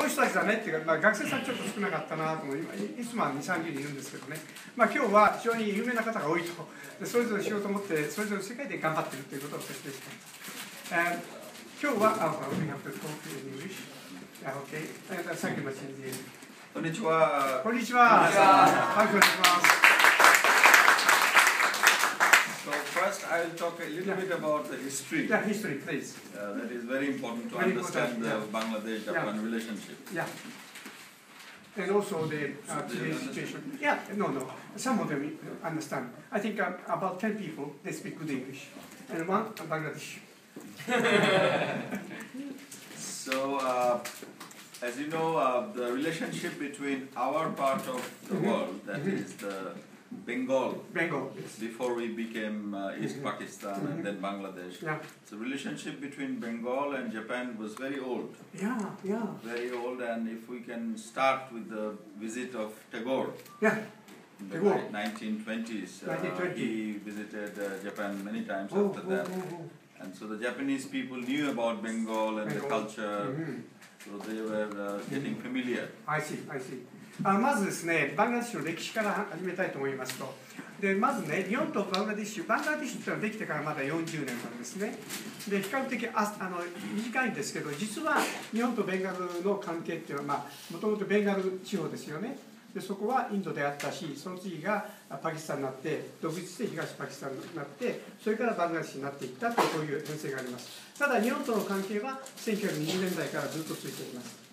の人たちだねっていうか、学生さんちょっと少なかったなと思う。いつもは2、30人いるんですけどね。今日は非常に有名な方が多いと。それぞれ仕事を持って、それぞれ世界で頑張っているということを説明しています。今日は、we have to talk in English. Okay. Thank you much indeed. こんにちは。こんにちは。はい、こんにちは。So first, I will talk a little bit about the history. Yeah, history, please. That is very important to Very understand important, the Bangladesh-Japan relationship. Yeah. And also the today's situation. Yeah, no. Some of them understand. I think about 10 people, they speak good English. And one, Bangladesh. So, as you know, the relationship between our part of the world, that is the Bengal, yes. before we became East Pakistan and then Bangladesh. Yeah. The relationship between Bengal and Japan was very old. Yeah. Very old, and if we can start with the visit of Tagore. Yeah. In the 1920s, he visited Japan many times after that. And so the Japanese people knew about Bengal and the culture, so they were getting familiar. I see. まずですね、バングラデシュの歴史から始めたいと思いますと、でまずね、日本とバングラデシュっていうのはできてからまだ40年なんですね。で比較的短いんですけど、実は日本とベンガルの関係っていうのは、もともとベンガル地方ですよね。でそこはインドであったし、その次がパキスタンになって、独立して東パキスタンになって、それからバングラデシュになっていったというこういう編成があります。ただ日本との関係は1920年代からずっと続いています。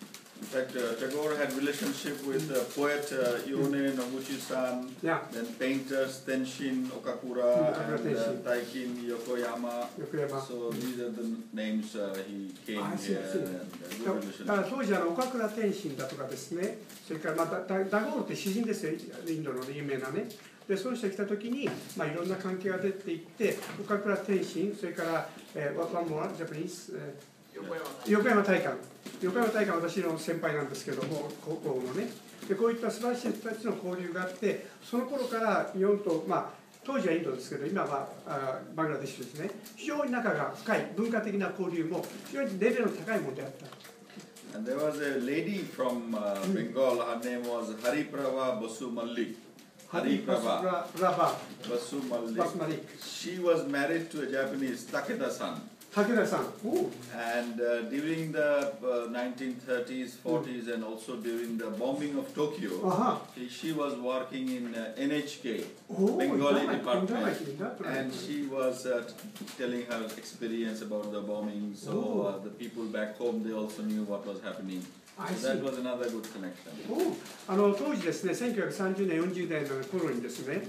In fact, Tagore had relationship with poet Ione Noguchi-san, then painters Tenshin Okakura and Taikin Yokoyama. So these are the names he came here and good relationship. だから当時岡倉天心だとかですね、それからダゴールって詩人ですよ、インドの有名なね。でその人が来た時に、いろんな関係が出ていって、岡倉天心、それからone more Japanese横山大観は私の先輩なんですけども、高校のね。でこういった素晴らしい人たちの交流があって、その頃から日本と、当時はインドですけど、今はバングラデシュですね。非常に仲が深い文化的な交流も非常にレベルの高いものであった。And there was a lady from Bengal. Her name was Hariprabha Basu Malik. Hariprabha Basu Malik. She was married to a Japanese Takeda-san. And during the 1930s, 40s, and also during the bombing of Tokyo, she was working in NHK, Bengali department, and she was telling her experience about the bombing. So the people back home, they also knew what was happening. So that was another good connection. 当時ですね、1930年、40年の頃にですね、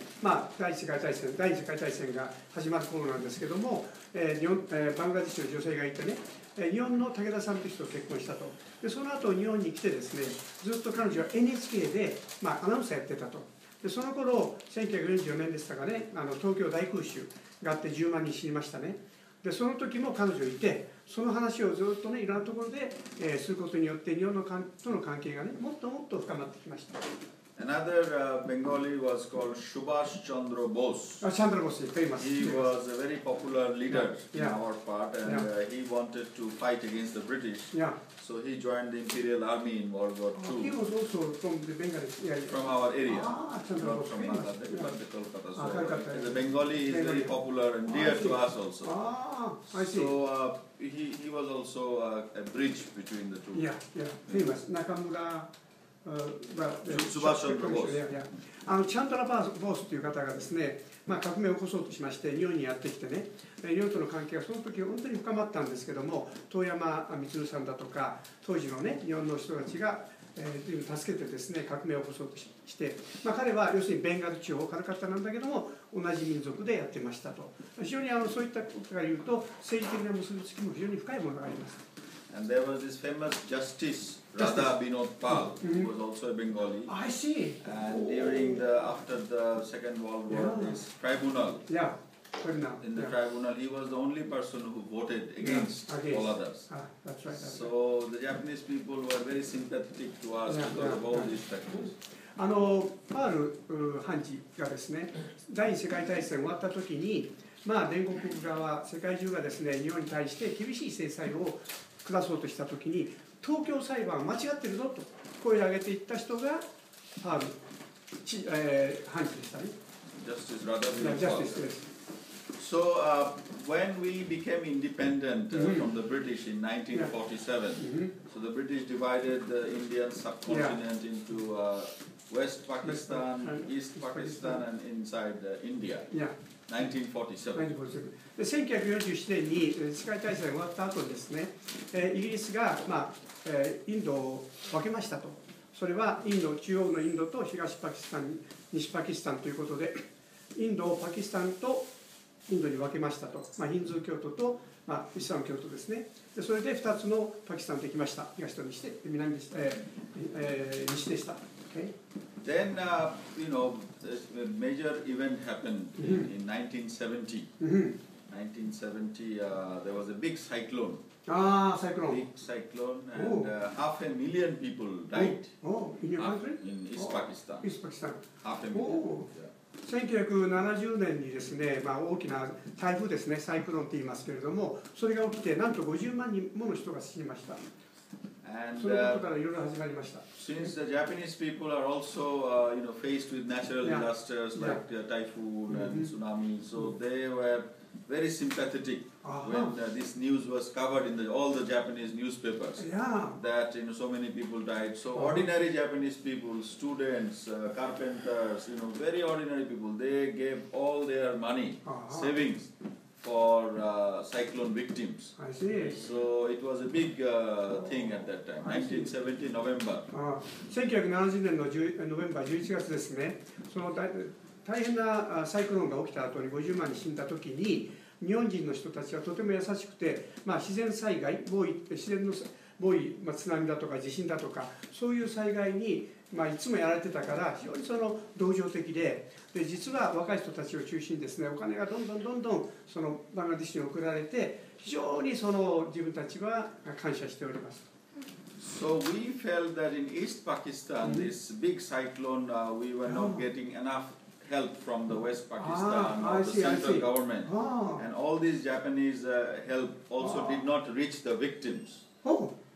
第一次世界大戦が始まる頃なんですけども、バングラデシュの女性がいてね、日本の武田さんという人と結婚したと。でその後日本に来てですね、ずっと彼女は NHK で、アナウンサーやってたと。でその頃、1944年でしたかね、東京大空襲があって10万人死にましたね。でその時も彼女いて、その話をずっとね、いろんなところですることによって、日本との関係がね、もっともっと深まってきました。Another Bengali was called Subhash Chandra Bose. Chandra Bose, famous. He was a very popular leader in our part, and he wanted to fight against the British. So he joined the Imperial Army in World War II. He was also from the Bengali area. From our area, not from Bangladesh, but the Kolkata. So the Bengali is very popular and dear to us also. I see. So he was also a bridge between the two. Famous. Nakamura. チャンドラ・ボースという方がですね、革命を起こそうとしまして日本にやってきてね、日本との関係がその時本当に深まったんですけども、遠山充さんだとか当時のね日本の人たちが助けてですね、革命を起こそうとして、彼は要するにベンガル地方カルカッタなんだけども同じ民族でやってましたと。非常にそういったことから言うと政治的な結びつきも非常に深いものがあります。And there was this famous Justice Radha Binod Pal, who was also a Bengali. I see. And after the Second World War, this tribunal. In the tribunal, he was the only person who voted against all others. That's right. So the Japanese people were very sympathetic to us because of all these factors. パール判事がですね、第二次世界大戦終わった時に、連合国側、世界中がですね、日本に対して厳しい制裁を下そうとした時に、東京裁判は間違ってるぞと声を上げていった人がハール判事でしたね。Justice rather Yeah, justice, yes. So when we became independent from the British in 1947, so the British divided the Indian subcontinent into West Pakistan, East Pakistan, and inside India. Yeah. 1947. で1947年に世界大戦が終わった後にですね、イギリスが、インドを分けましたと。それはインド、中央のインドと東パキスタン、西パキスタンということで、インドをパキスタンとインドに分けましたと、ヒンズー教徒と、イスラム教徒ですね。でそれで2つのパキスタンできました。東と西で、南でした、西でした。Okay? Then, you know, a major event happened in 1970. 1970, there was a big cyclone. Cyclone. Big cyclone, and 500,000 people died. In your country? In East Pakistan. East Pakistan. 500,000. 1970年にですね、大きな台風ですね、サイクロンって言いますけれども、それが起きて、なんと50万人もの人が死にました。そのことからいろいろ始まりました。Since the Japanese people are also, you know, faced with natural disasters like typhoon and tsunami, so they were very sympathetic when this news was covered in all the Japanese newspapers. That, you know, so many people died. So ordinary Japanese people, students, carpenters, you know, very ordinary people, they gave all their money, savings, for cyclone victims. I see. So it was a big thing at that time, 1970 November. 1970年のノベンバー11月ですね、その大変なサイクロンが起きた後に50万人死んだ時に、日本人の人たちはとても優しくて、自然災害、自然の防衛、津波だとか地震だとか、そういう災害に、いつもやられてたから、非常に同情的で、実は若い人たちを中心にですね、お金がどんどんそのバングラディッシュに送られて、非常に自分たちは感謝しております。So we felt that in East Pakistan, this big cyclone, we were not getting enough help from the West Pakistan or the central government, and all these Japanese help also did not reach the victims.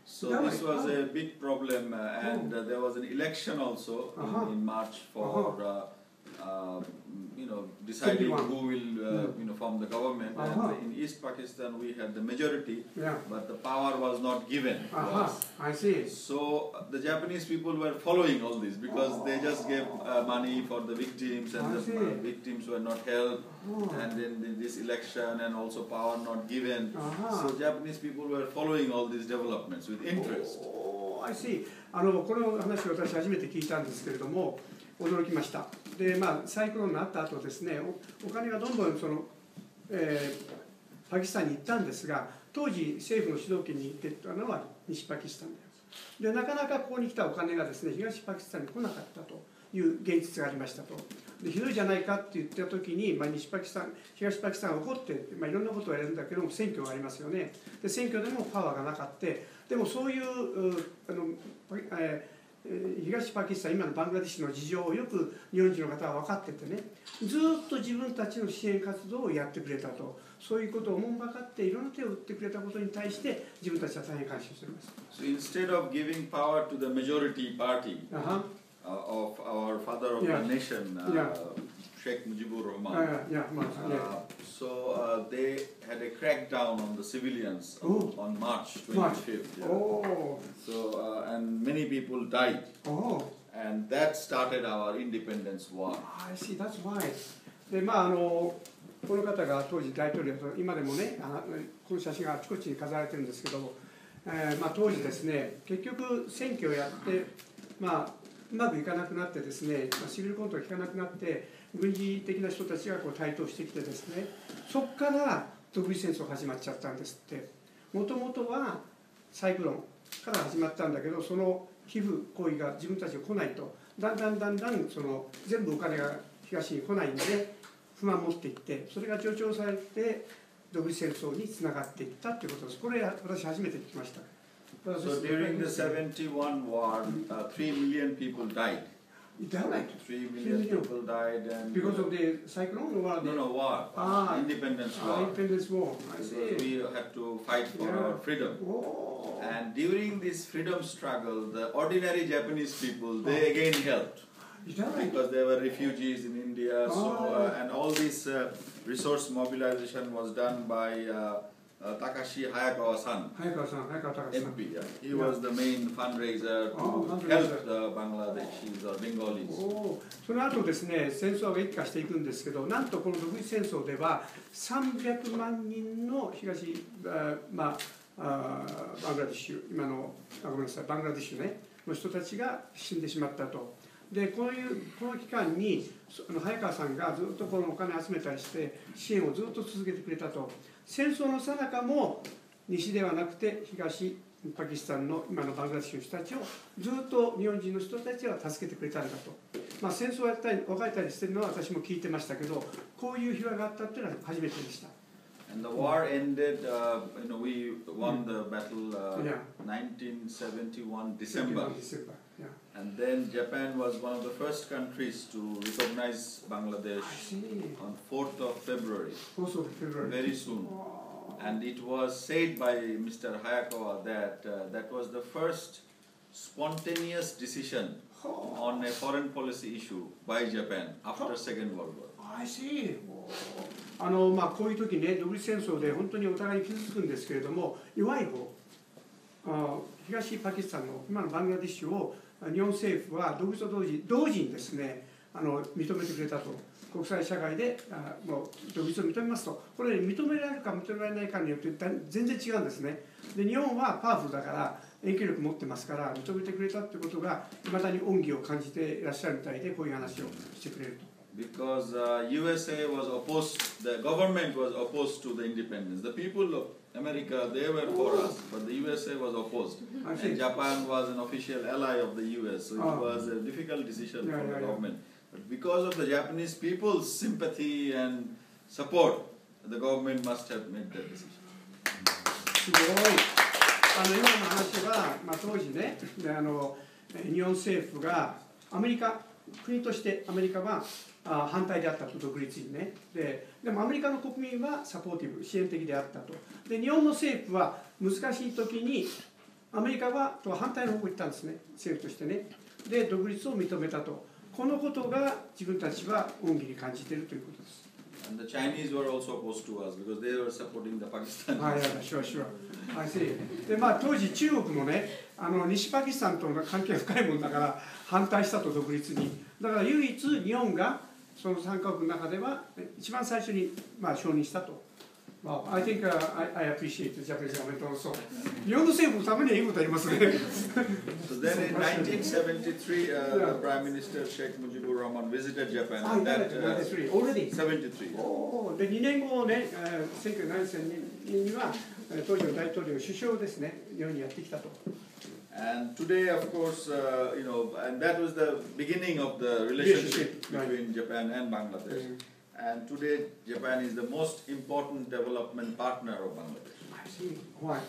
So this was a big problem, and there was an election also in March for you know, deciding who will you know, form the government. And in East Pakistan we had the majority, but the power was not given to us. I see. So the Japanese people were following all this because they just gave money for the victims, and the victims were not helped. And then this election and also power not given. So Japanese people were following all these developments with interest. I see. この話を私初めて聞いたんですけれども、驚きました。で、サイクロンのあった後ですね、お金がどんどんパキスタンに行ったんですが、当時政府の主導権に行ってたのは西パキスタンで、なかなかここに来たお金がですね、東パキスタンに来なかったという現実がありましたと。で、ひどいじゃないかって言った時に、東パキスタンが怒って、いろんなことをやるんだけども、選挙がありますよね。で、選挙でもパワーがなかった。でもそういう東パキスタン、今のバングラディッシュの事情をよく日本人の方は分かっててね、ずっと自分たちの支援活動をやってくれたと、そういうことをおもんばかっていろんな手を打ってくれたことに対して自分たちは大変感謝しております。So instead of giving power to the majority party of our father of the nation, Sheikh Mujibur Rahman, so they had a crackdown on the civilians on March 25th. So and many people died. And that started our independence war. I see, that's why. で、この方が当時大統領と、今でもね、この写真があちこちに飾られてるんですけども、当時ですね、結局選挙をやって、うまくいかなくなってですね、シビルコントが効かなくなって、軍事的な人たちが台頭してきてですね、そこから独立戦争が始まっちゃったんですって。もともとはサイクロンから始まったんだけど、その寄付行為が自分たちに来ないと、だんだん全部お金が東に来ないんで不満を持っていって、それが助長されて独立戦争につながっていったということです。これ私初めて聞きました。So during the 71 war, 3 million people died. 3 million people died. And because of the cyclone or no, war. Independence war. Independence war. I see. Because we had to fight for our freedom. Oh. And during this freedom struggle, the ordinary Japanese people, they again helped. Because they were refugees in India, and all this resource mobilization was done by Takashi Hayakawa-san, MP. He was the main fundraiser to help the Bangladeshis or Bengalis. その後ですね、戦争は激化していくんですけど、なんとこの独立戦争では300万人のバングラデシュ、今のごめんなさい、バングラデシュねの人たちが死んでしまったと。でこの期間に早川さんがずっとこのお金を集めたりして支援をずっと続けてくれたと。戦争の最中も西ではなくて東パキスタンの今のバングラデシュの人たちをずっと日本人の人たちは助けてくれたんだと。戦争をやったり別れたりしてるのは私も聞いてましたけど、こういう秘話があったっていうのは初めてでした。And the war ended, we won the battle 1971 December. And then Japan was one of the first countries to recognize Bangladesh on 4th of February. Very soon. And it was said by Mr. Hayakawa that that was the first spontaneous decision on a foreign policy issue by Japan after Second World War. I see. こういう時ね、独立戦争で本当にお互いに傷つくんですけれども、弱い方、東パキスタンの今のバングラデシュを日本政府は独立と同時にですね、認めてくれたと。国際社会でもう独立を認めますと。これ認められるか認められないかによって全然違うんですね。で日本はパワフルだから影響力持ってますから認めてくれたということがいまだに恩義を感じていらっしゃるみたいで、こういう話をしてくれると。Because USA was opposed, the government was opposed to the independence. The people of America, they were for us, but the USA was opposed. And Japan was an official ally of the US, so it was a difficult decision for the government. But because of the Japanese people's sympathy and support, the government must have made that decision. すごい。今の話は、当時ね、日本政府がアメリカ、国としてアメリカは反対であったと、独立にね。でもアメリカの国民はサポーティブ、支援的であったと。で日本の政府は難しい時にアメリカは反対の方向に行ったんですね、政府としてね。で独立を認めたと。このことが自分たちは恩義に感じているということです。And the Chinese were also opposed to us because they were supporting the Pakistan. Sure. I see. で当時中国もね、西パキスタンとの関係が深いもんだから反対したと、独立に。だから唯一日本がその3カ国の中では一番最初に承認したと。I think I appreciate the Japanese government also. 日本の政府のためにはいいことありますね。So then in 1973, the Prime Minister Sheikh Mujibur Rahman visited Japan. Already? 73. で2年後ね、1973年には当時の大統領首相ですね、日本にやってきたと。And today, of course, and that was the beginning of the relationship between Japan and Bangladesh. And today, Japan is the most important development partner of Bangladesh. I see. Why?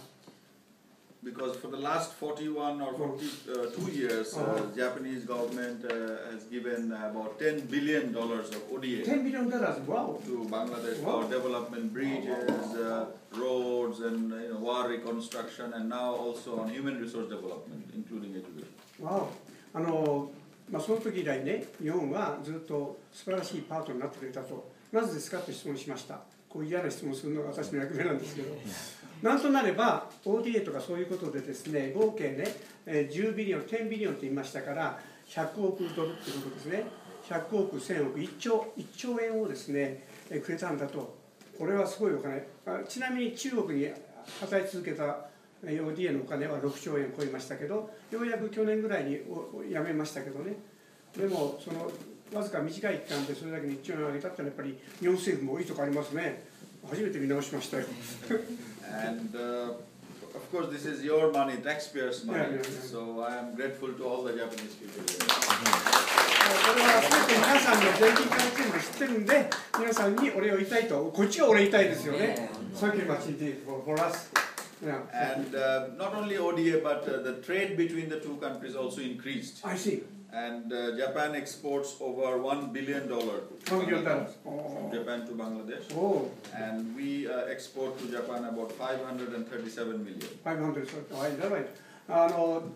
Because for the last 41 or 42 years, Japanese government has given about $10 billion of ODA. $10 billion, wow! To Bangladesh for development, bridges, roads, and war reconstruction, and now also on human resource development, including education. Wow! その時以来ね、日本はずっと素晴らしいパートナーになってくれたと。なぜですかと質問しました。こういう嫌な質問するのが私の役目なんですけど、なんとなれば ODA とかそういうことでですね、合計ね、10ビリオン、10ビリオンと言いましたから100億ドルっていうことですね。100億、1000億、1兆円をですね、くれたんだと。これはすごいお金。ちなみに中国に働き続けたODA のお金は6兆円超えましたけど、ようやく去年ぐらいにやめましたけどね。でもそのわずか短い期間でそれだけに1兆円を上げたってのはやっぱり日本政府もいいとこありますね。初めて見直しましたよ。And of course, this is your money, taxpayers' money. So I am grateful to all the Japanese people. これは全て皆さんの税金から来てるの知ってるんで、皆さんにお礼を言いたいと、こっちがお礼言いたいですよね。Thank you much indeed for us. And not only ODA, but the trade between the two countries also increased. I see. And Japan exports over $1 billion from Japan to Bangladesh. Oh. And we export to Japan about 537 million. 500、やばい。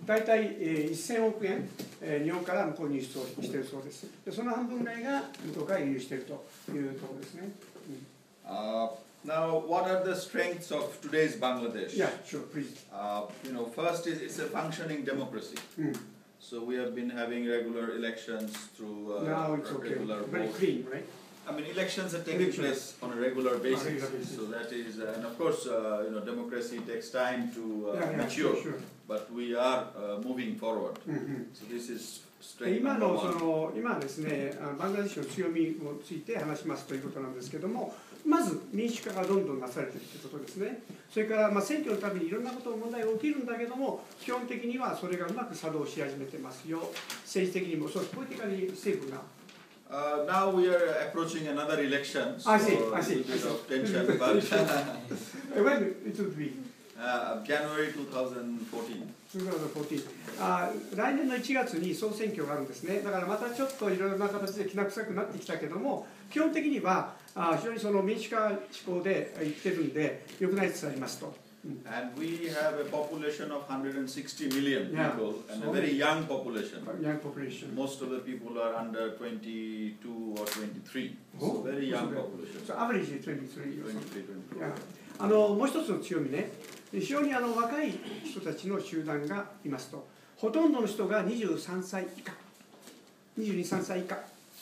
大体1000億円、日本から向こうに輸出をしているそうです。で、その半分ぐらいが向こうから輸入しているというところですね。Now, what are the strengths of today's Bangladesh? Yeah, sure, please. First is it's a functioning democracy. So we have been having regular elections through now it's regular okay. Very votes. clean, right? I mean, elections are taking place on a regular basis. So that is, and of course, democracy takes time to mature. Sure. But we are moving forward. So this is strength number one. 今ですね、バングラデシュの強みについて話しますということなんですけども、まず民主化がどんどんなされているということですね。それから選挙のたびにいろんなこと問題が起きるんだけども、基本的にはそれがうまく作動し始めてますよ。政治的にも、そうポリティカルに政府が。Now we are approaching another election. So I see. A bit of tension, but when it would be? January 2014. 来年の1月に総選挙があるんですね。だからまたちょっといろいろな形できな臭くなってきたけども、基本的には非常にその民主化志向で言ってるんで、良くなりつつありますと。And we have a population of 160 million people and a very young population. Young population. Most of the people are under 22 or 23. So very young population. So average 23. 23. もう一つの強みね、非常に若い人たちの集団がいますと。ほとんどの人が23歳以下、22、3歳以下。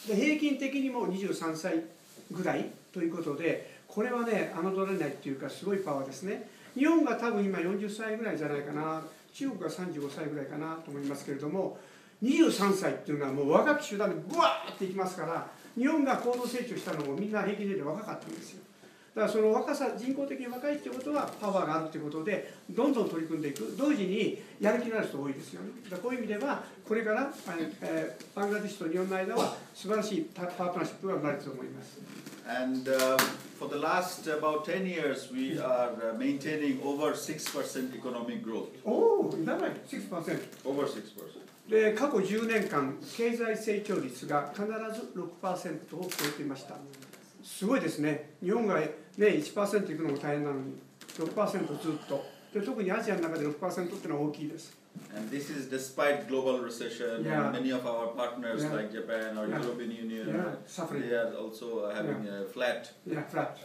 で、平均的にも23歳ぐらいということで、これはね、侮れないっていうか、すごいパワーですね。日本が多分今40歳ぐらいじゃないかな、中国が35歳ぐらいかなと思いますけれども、23歳っていうのはもう若き集団でブワーっていきますから、日本が高度成長したのもみんな平均年齢若かったんですよ。だからその若さ、人口的に若いっていうことはパワーがあるということで、どんどん取り組んでいく、同時にやる気のある人多いですよね。だからこういう意味では、これからバングラデシュと日本の間は素晴らしいパートナーシップが生まれると思います。And for the last about 10 years, we are maintaining over 6% economic growth. Oh, is that right? 6%? Over 6%. で、過去10年間、経済成長率が必ず 6% を超えていました。すごいですね。日本が、1% いくのも大変なのに、6% ずっと。で、特にアジアの中で 6% っていうのは大きいです。And this is despite global recession. And many of our partners like Japan or European Union, they are also having a flat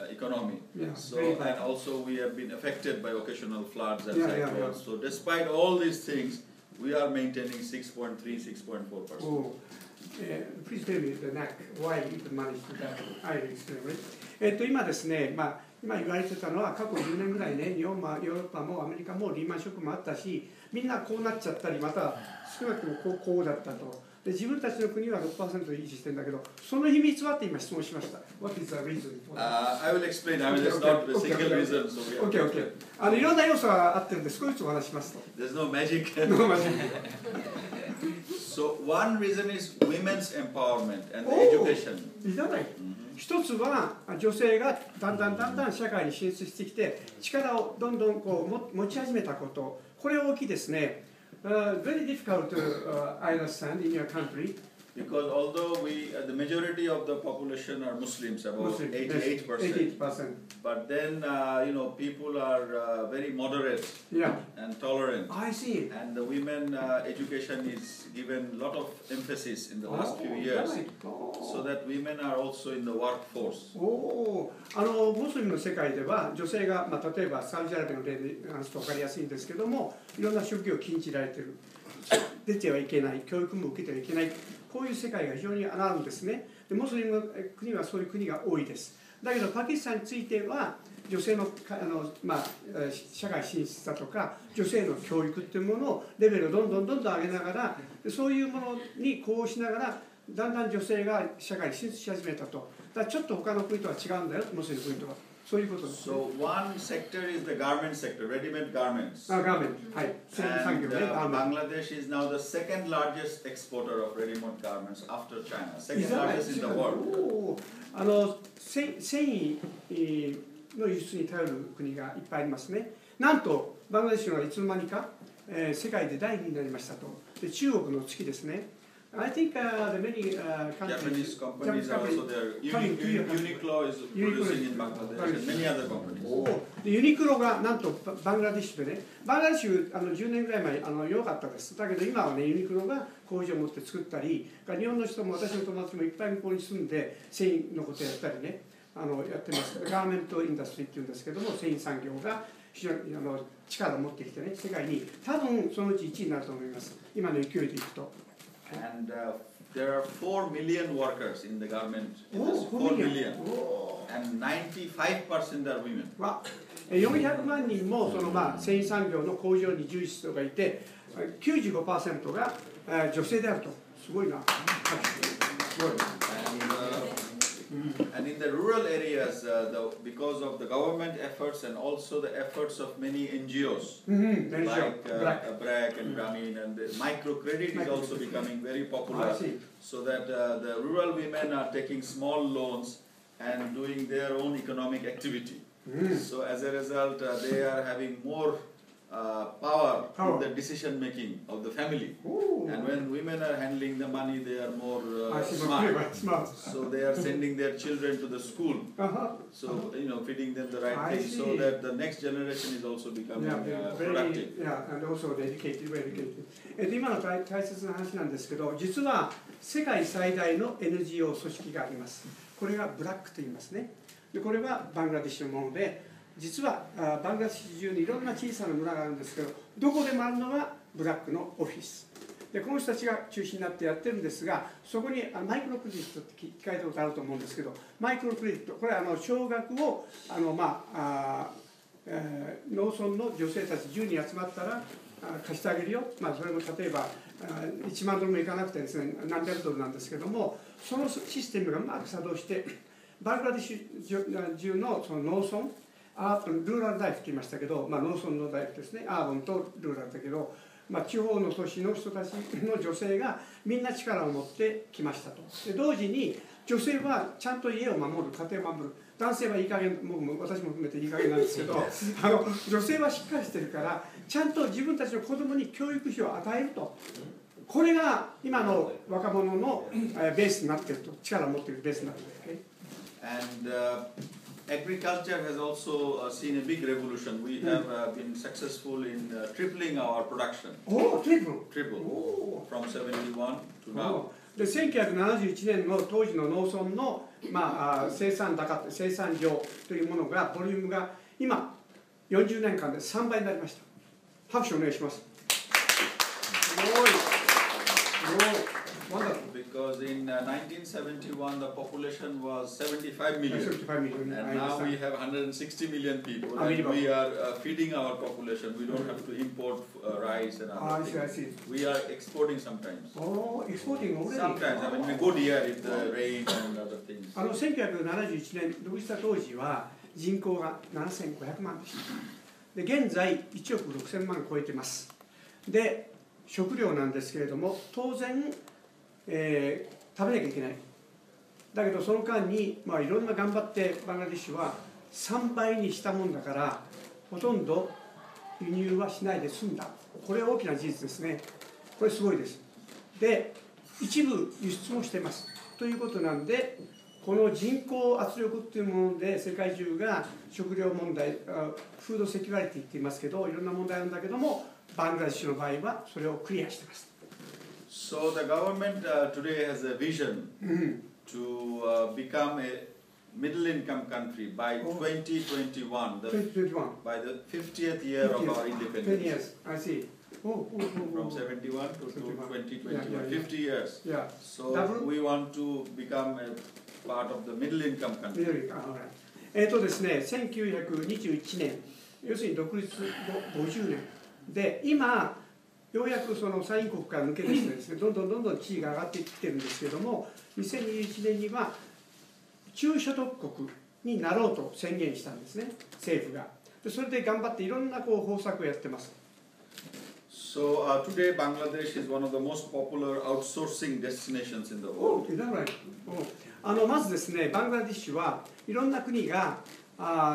economy. So, and also we have been affected by occasional floods and cyclones. So despite all these things, we are maintaining 6.3, 6.4%. Oh. Please tell me the knack, why you could manage to that. I will explain. 今ですね、今言われてたのは過去10年ぐらいね、日本もヨーロッパもアメリカもリーマンショックもあったし、みんなこうなっちゃったり、また少なくともこうだったと。で、自分たちの国は 6% 維持してるんだけど、その秘密はって今質問しました。What is the reason? I will explain. I mean, it's not a single reason. So okay, okay. いろんな要素があってるんで、少しずつお話しますと。There's no magic. No magic. So one reason is women's empowerment and education. いらない。一つは女性がだんだん社会に進出してきて力をどんどんこう持ち始めたこと、これ大きいですね。Very difficult to understand in your country. Because although the majority of the population are Muslims, about 88%, but then people are very moderate and tolerant. I see. And the women education is given a lot of emphasis in the last few years, so that women are also in the workforce. ムスリムの世界では女性が、例えばサウジアラビアの例で話すと分かりやすいんですけども、いろんな職業を禁じられている、出てはいけない、教育も受けてはいけない。こういう世界が非常にあるんですね。で、ムスリムの国はそういう国が多いです。だけどパキスタンについては女性の社会進出だとか女性の教育っていうものをレベルをどんどん上げながら、そういうものにこうしながらだんだん女性が社会に進出し始めたと。だからちょっと他の国とは違うんだよ、ムスリムの国とは。そういうことです、ね。So one sector is the garment sector, ready-made garments. Garment, はい。And Bangladesh is now the second largest exporter of ready-made garments after China. Second largest in the world. 繊維の輸出に頼る国がいっぱいありますね。なんとバングラデシュはいつの間にか、世界で第2位になりましたと。で、中国の月ですね。I think the many Japanese countries, companies are also there. Uniqlo is producing in Bangladesh and many other companies. でユニクロがなんとバングラディッシュでね、バングラディッシュ10年ぐらい前弱かったです。だけど今はねユニクロが工場を持って作ったり、日本の人も私の友達もいっぱい向こうに住んで繊維のことやったりね、やってます。ガーメントインダストリーっていうんですけども、繊維産業が非常に力を持ってきてね、世界に多分そのうち1位になると思います。今の勢いでいくと。And there are 4 million workers in the garment industry. 4 million. And 95% are women. 400万人もその繊維産業の工場に従事する人がいて、95% が女性であると。すごいな。すごい。And in the rural areas, because of the government efforts and also the efforts of many NGOs, like BRAC and Grameen, and the microcredit is also becoming very popular, so that the rural women are taking small loans and doing their own economic activity. So as a result, they are having more power in the decision making of the family. And when women are handling the money, they are more smart. So they are sending their children to the school. So feeding them the right thing, so that the next generation is also becoming productive. Yeah, and also educated, very educated. 今の大切な話なんですけど、実は世界最大の NGO 組織があります。これがブラックと言いますね。でこれはバングラディッシュのもので、実はバングラディッシュ中にいろんな小さな村があるんですけど、どこでもあるのがブラックのオフィスで、この人たちが中心になってやってるんですが、そこにマイクロクレジットって聞かれたことあると思うんですけど、マイクロクレジット、これは少額を農村の女性たち10人集まったら貸してあげるよ、それも例えば1万ドルもいかなくてですね、何百ドルなんですけども、そのシステムがうまく作動して、バングラディッシュ中のその農村、ルーラルライフって言いましたけど、農村のライフですね、アーバンとルーラルだけど、地方の都市の人たちの女性がみんな力を持ってきましたと。で同時に女性はちゃんと家を守る、家庭を守る、男性はいい加減、私も含めていい加減なんですけど女性はしっかりしてるからちゃんと自分たちの子供に教育費を与えると。これが今の若者のベースになっていると、力を持っているベースになっている。And agriculture has also seen a big revolution. We have been successful in tripling our production. Oh, triple from 71 to now. で1971年の当時の農村の、生産量というものがボリュームが今40年間で3倍になりました。拍手お願いします。すごい。Because in 1971 the population was 75 million, and now we have 160 million people, and we are feeding our population. We don't have to import rice and other things. We are exporting sometimes. Oh, exporting already? Sometimes, I mean, a good year if the rain and other things. 1971年独立した当時は人口が7500万でした。で現在1億6000万超えてます。で食料なんですけれども当然食べなきゃいけない。だけどその間に、いろんな頑張ってバングラディッシュは3倍にしたもんだからほとんど輸入はしないで済んだ。これは大きな事実ですね。これすごいです。で一部輸出もしてます。ということなんでこの人口圧力っていうもので世界中が食料問題、フードセキュリティって言いますけどいろんな問題なんだけどもバングラディッシュの場合はそれをクリアしてます。So the government today has a vision to become a middle-income country by 2021, by the 50th year of our independence. 10 years, I see. From 71 to 2021, 50 years. So we want to become a part of the middle-income country. ですね、1921年、要するに独立後50年で今ようやくその産油国から抜け出してですね、どんどん地位が上がってきてるんですけども、2021年には中所得国になろうと宣言したんですね、政府が。でそれで頑張っていろんな方策をやってます。So today Bangladesh is one of the most popular outsourcing destinations in the world. まずですね、バングラディッシュはいろんな国が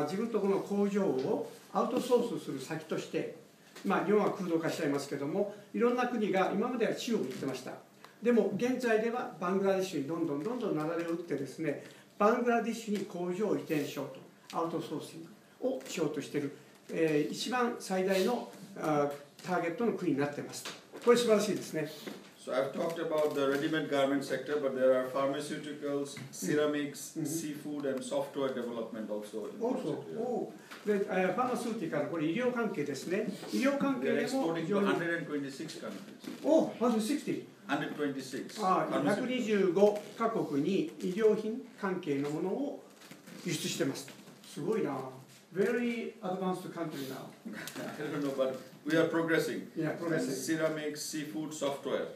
自分とこの工場をアウトソースする先として、日本は空洞化しちゃいますけども、いろんな国が今までは中国に行ってました。でも現在ではバングラディッシュにどんどん雪崩を打ってですね、バングラディッシュに工場を移転しようと、アウトソーシングをしようとしている、一番最大のターゲットの国になっています。これ素晴らしいですね。So I've talked about the ready-made garment sector, but there are pharmaceuticals, ceramics, seafood, and software development also. Deファーマスーティカル、これ医療関係ですね。医療関係でも非常に。126 countries. Oh, 160. 126. 125カ国に医療品関係のものを輸出してます。すごいな。Very advanced country now. I don't know, but we are progressing. Yeah, progressing. Ceramics, seafood, software.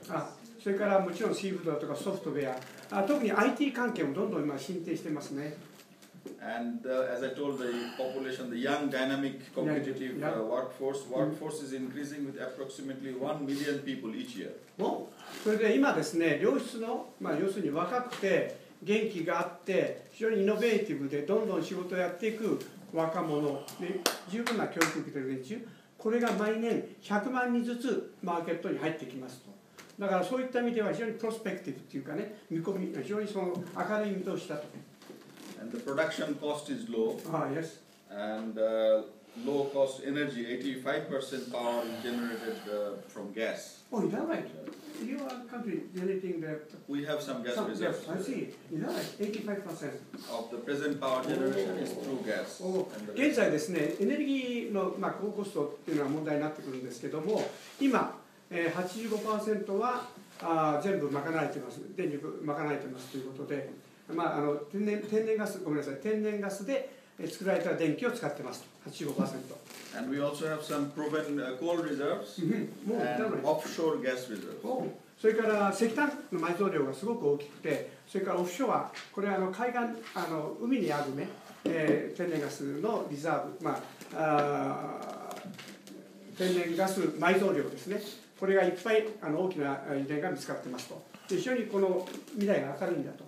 それからもちろんシーフードとかソフトウェア、特に IT 関係もどんどん今進展してますね。And as I told, the population, the young, dynamic, competitive workforce is increasing with approximately 1 million people each year. それで今ですね、良質の、要するに若くて元気があって非常にイノベーティブでどんどん仕事をやっていく若者で十分な教育を受けている連中、これが毎年100万人ずつマーケットに入ってきますと。だからそういった意味では非常にプロスペクティブというかね、見込み、非常にその明るい見通しだと。And the production cost is low. Yes. And low cost energy, 85% power is generated from gas. Oh, is that right? You are a country generating the. We have some gas reserves. I see. Is that right? 85% of the present power generation is through gas. 現在ですね、エネルギーの高コストっていうのは問題になってくるんですけども、今 85% は全部賄えてます。電力賄えてますということで、天然ガスごめんなさい、天然ガスで作られた電気を使ってます。85%。And we also have some proven coal reserves and offshore gas reserves. それから石炭の埋蔵量がすごく大きくて、それからオフショア、これは海岸海にあるね、天然ガスのリザーブ、天然ガス埋蔵量ですね。これがいっぱい大きな油田が見つかってますと。非常にこの未来が明るいんだと。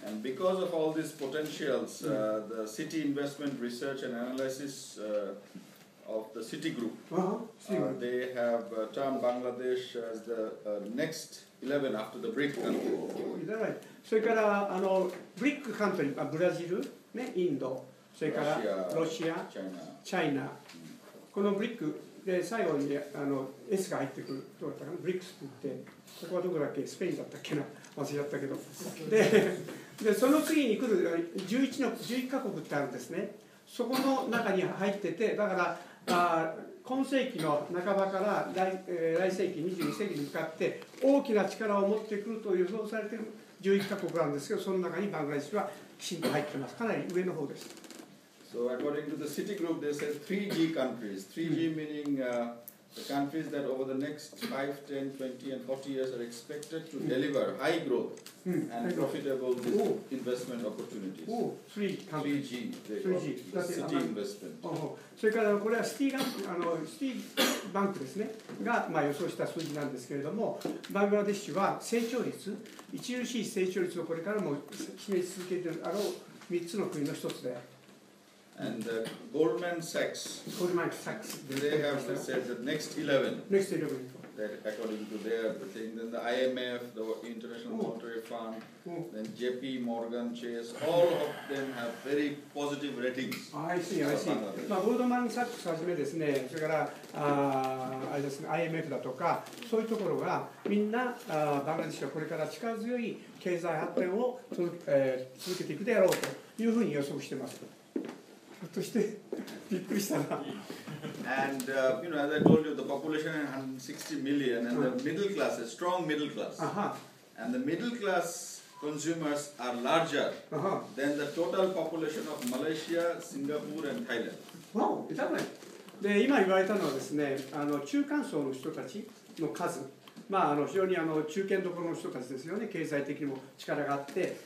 And because of all these potentials, the City Investment Research and Analysis of the City Group, they have termed Bangladesh as the next 11 after the BRIC country. それからブリックカントリー、ブラジル、ね、インド、それからロシア、チャイナ、このブリックで最後にS が入ってくるどうだったかな、ブリックスって言って、ここはどこだっけ、スペインだったっけな、忘れちゃったけど、でその次に来る11カ国ってあるんですね。そこの中に入ってて、だから今世紀の半ばから来世紀22世紀に向かって大きな力を持ってくると予想されている11カ国なんですけど、その中にバングラデシュはきちんと入ってます。かなり上の方です。So according to the City Group, they said 3G countries. 3G meaning the countries that over the next 5, 10, 20 and 40 years are expected to deliver high growth and profitable investment opportunities. 3G, they call it the city investment. それからこれはシティバンクですねが予想した数字なんですけれども、バングラデシュは成長率、著しい成長率をこれからも示し続けているあろう3つの国の一つで。And Goldman Sachs, they have said the next 11. That according to their thing, then the IMF, the International Monetary Fund, then JP Morgan Chase, all of them have very positive ratings. I see. ゴールドマン・サックスはじめですね、それからあれですね、IMF だとかそういうところがみんなバングラデシュはこれから力強い経済発展を続けていくであろうというふうに予測してます。としてびっくりしたな。And as I told you, the population is 160 million, and the middle class, a strong middle class, and the middle class consumers are larger than the total population of Malaysia, Singapore, and Thailand. Wow, is that right? で今言われたのはですね、中間層の人たちの数。非常に中堅どころの人たちですよね。経済的にも力があって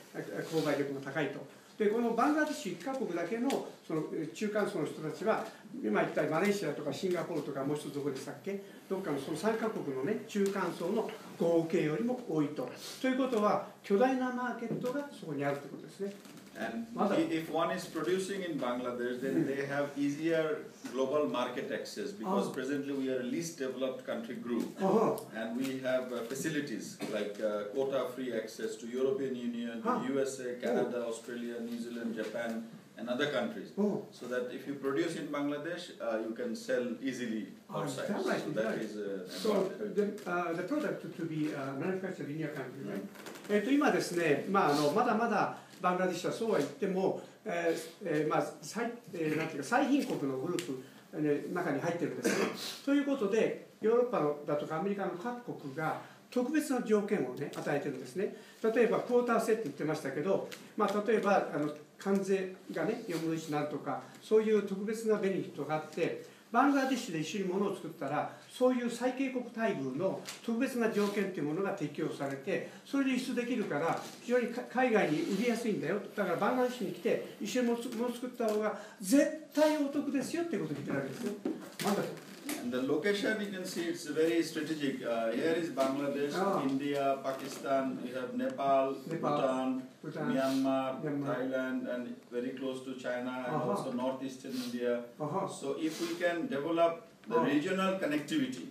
購買力も高いと。でこのバングラデシュ1カ国だけのその中間層の人たちは今言ったマレーシアとかシンガポールとかもう一つどこでしたっけ、どっかのその3カ国のね中間層の合計よりも多いと。ということは巨大なマーケットがそこにあるということですね。And if one is producing in Bangladesh, then they have easier global market access because presently we are a least developed country group, and we have facilities like quota-free access to European Union, to USA, Canada, Australia, New Zealand, Japan, and other countries. So that if you produce in Bangladesh, you can sell easily outside. So that is so the product to be manufactured in your country, right? 今ですね、まだまだバングラデシュはそうは言っても、なんていうか最貧国のグループの中に入ってるんですね。ということで、ヨーロッパだとかアメリカの各国が特別な条件をね与えてるんですね。例えばクォーター制って言ってましたけど、例えば関税がね4分の1になるとか、そういう特別なベネフィットがあって、バングラデシュで一緒に物を作ったら、そういう最恵国待遇の特別な条件というものが適用されて、それで輸出できるから非常に海外に売りやすいんだよ。だからバングラデシュに来て一緒に物を作った方が絶対お得ですよっていうことを言ってるわけですね。And the location you can see it's very strategic. Here is Bangladesh, India, Pakistan. We have Nepal, Bhutan, Myanmar, Thailand, and very close to China and also northeastern India. So if we can develop the regional connectivity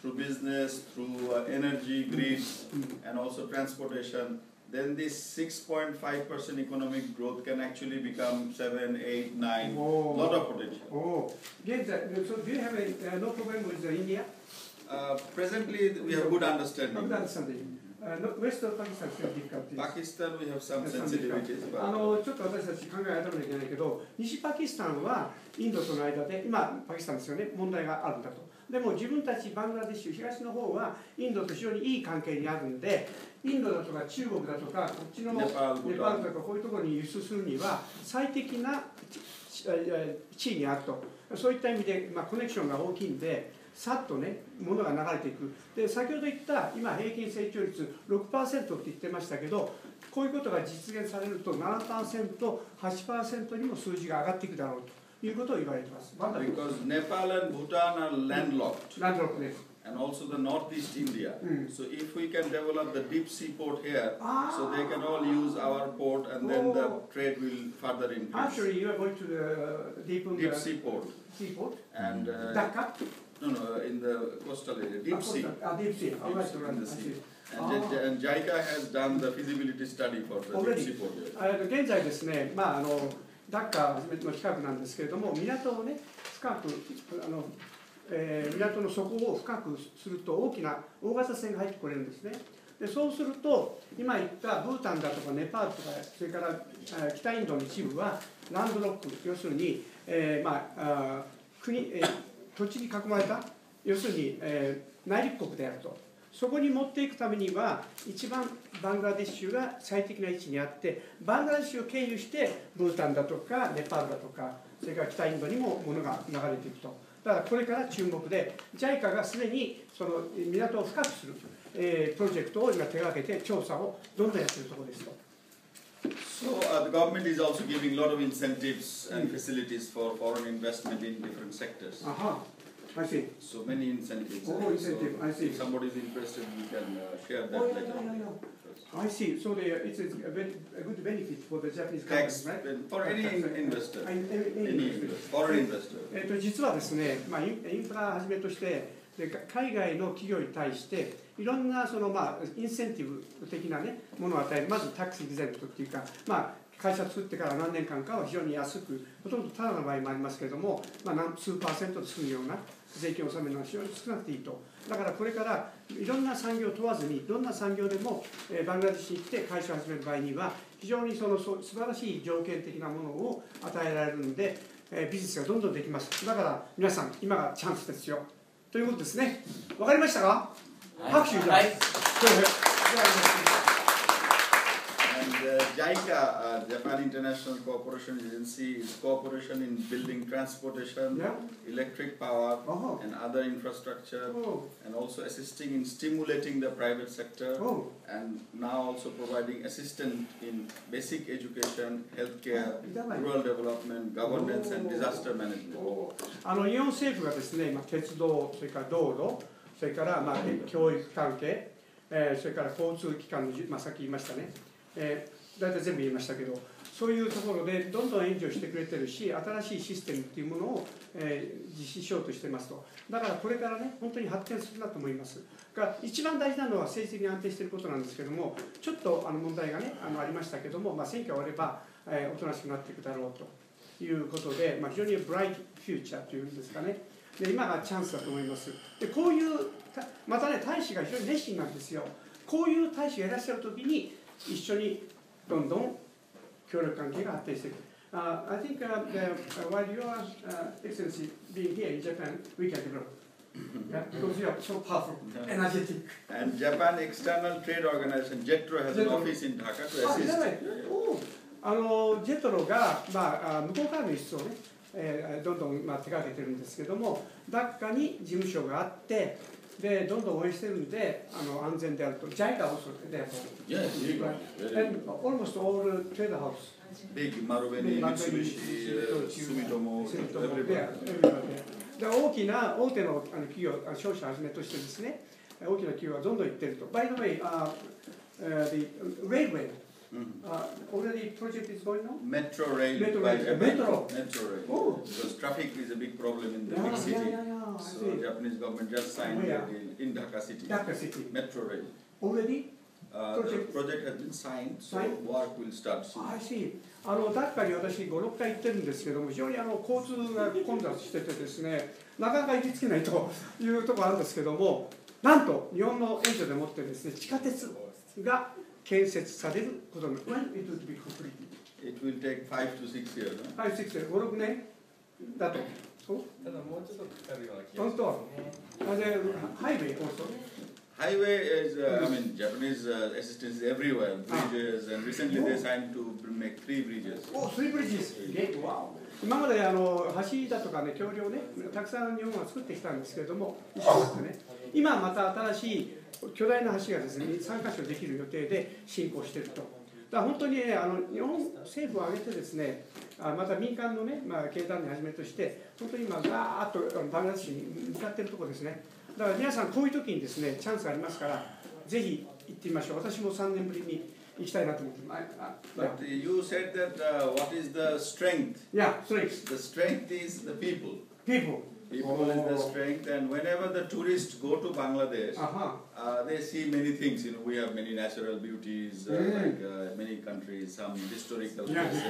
through business, through energy, grids, and also transportation, then this 6.5% economic growth can actually become 7, 8, 9. Lot of potential. So do you have no problem with India? Presently, we have good understanding. Good understanding. West of Pakistan is difficult. Pakistan, we have some sensitivities. ちょっと私たち考えられなきゃいけないけど、西パキスタンはインドとの間で、今パキスタンですよね、問題があるんだと。でも自分たちバングラデシュ東の方はインドと非常にいい関係にあるんで、インドだとか中国だとかこっちのネパールとかこういうところに輸出するには最適な地位にあると。そういった意味で、コネクションが大きいんで、さっとね物が流れていく。で先ほど言った今平均成長率 6% って言ってましたけど、こういうことが実現されると 7%、8% にも数字が上がっていくだろうということを言われています。Because Nepal and Bhutan are landlocked. Landlocked です。And also the northeast India. So if we can develop the deep sea port here, so they can all use our port, and then the trade will further increase. Actually, you are going to the deep sea port. Seaport? And Dhaka? No, in the coastal area, deep sea. Deep sea. In the sea. And JICA has done the feasibility study for the deep sea port. 現在ですね、ダッカの近くなんですけれども、港をね深く港の底を深くすると大型船が入ってこれるんですね。でそうすると今言ったブータンだとかネパールとかそれから北インドの一部はランドロック、要するに、土地に囲まれた要するに、内陸国であると。そこに持っていくためには一番バングラデシュが最適な位置にあって、バングラデシュを経由してブータンだとかネパールだとかそれから北インドにも物が流れていくと。だからこれから注目で JICA がすでにその港を深くする、プロジェクトを今手がけて調査をどんどんやっているところですと。So the government is also giving a lot of incentives and facilities for foreign investment in different sectors. I see. So many incentives. Incentive. I see. If somebody is interested, we can share that later. I see. So it's a good benefit for the Japanese government, right? For any investor, foreign investor. 実はですね、インフラをはじめとして海外の企業に対していろんなそのインセンティブ的なねものを与える。まずタックスエグゼプトっていうか、会社作ってから何年間かは非常に安く、ほとんどタダの場合もありますけれども、数%で済むような税金を納めるのは非常に少なくていいと。だからこれからいろんな産業を問わずにどんな産業でもバングラデシュに来て会社を始める場合には非常に素晴らしい条件的なものを与えられるので、ビジネスがどんどんできます。だから皆さん今がチャンスですよということですね。わかりましたか？拍手じゃ。And JICA, Japan International Cooperation Agency, is cooperation in building transportation, electric power, and other infrastructure, and also assisting in stimulating the private sector, and now also providing assistance in basic education, healthcare, rural development, governance, and disaster management. 日本政府がですね、鉄道、それから道路、それから教育関係、それから交通機関の、さっき言いましたね。大体全部言いましたけど、そういうところでどんどん援助してくれてるし、新しいシステムっていうものを、実施しようとしてますと。だからこれからね、本当に発展するなと思いますが、一番大事なのは政治的に安定していることなんですけども、ちょっと問題がねありましたけども、選挙が終われば、おとなしくなっていくだろうということで、非常にブライトフューチャーというんですかね、で今がチャンスだと思います。でこういうまたね、大使が非常に熱心なんですよ。こういう大使がいらっしゃるときに一緒にどんどん協力関係が発展していく。I think while you are Excellency being here in Japan, we can develop. Yeah, because you are so powerful, energetic. And Japan External Trade Organization JETRO has an office in Dhaka to assist. ジェトロが、向こうからの輸出をね、どんどん手掛けてるんですけども、ダッカに事務所があって、でどんどん応援してるんで、安全であると。JICA also there. Yes, and almost all trade house. Big Marubeni, Mitsubishi, Sumitomo, everywhere. で大きな大手の企業、商社をはじめとしてですね、大きな企業がどんどん行ってると。By the way, the railway. Already project is going on? Metro rail. Metro. Oh. Because traffic is a big problem in the big city. So Japanese government just signed a deal in Dhaka city. Dhaka city. Metro rail. Already? The project has been signed, so work will start soon. I see. ダッカに私5、6回行ってるんですけども、非常に交通が混雑しててですね、なかなか行きつけないというところあるんですけども、なんと日本の援助でもってですね、地下鉄が建設されることに、when it will be completed? It will take 5 to 6 years. 5、6 years、5、6年だと。ただもうちょっとかかるような気がしますね。本当。で、ハイウェイalso. Highway is, I mean, Japanese assistance is everywhere, bridges, and recently they signed to make 3 bridges. Oh, 3 bridges! Wow! 今まで橋だとかね、橋梁ね、たくさん日本は作ってきたんですけれども、今また新しい巨大な橋がですね、3カ所できる予定で進行していると。だから本当にね、日本政府を挙げてですね、また民間のね、経団連はじめとして、本当に今、ガーッとバングラデシュに向かっているところですね。だから皆さん、こういう時にですね、チャンスがありますから、ぜひ行ってみましょう。私も3年ぶりに行きたいなと思ってます。But you said that what is the strength? Yeah, strength. The strength is the people. People. People is the strength, and whenever the tourists go to Bangladesh, they see many things. You know, we have many natural beauties, like many countries, some historical places.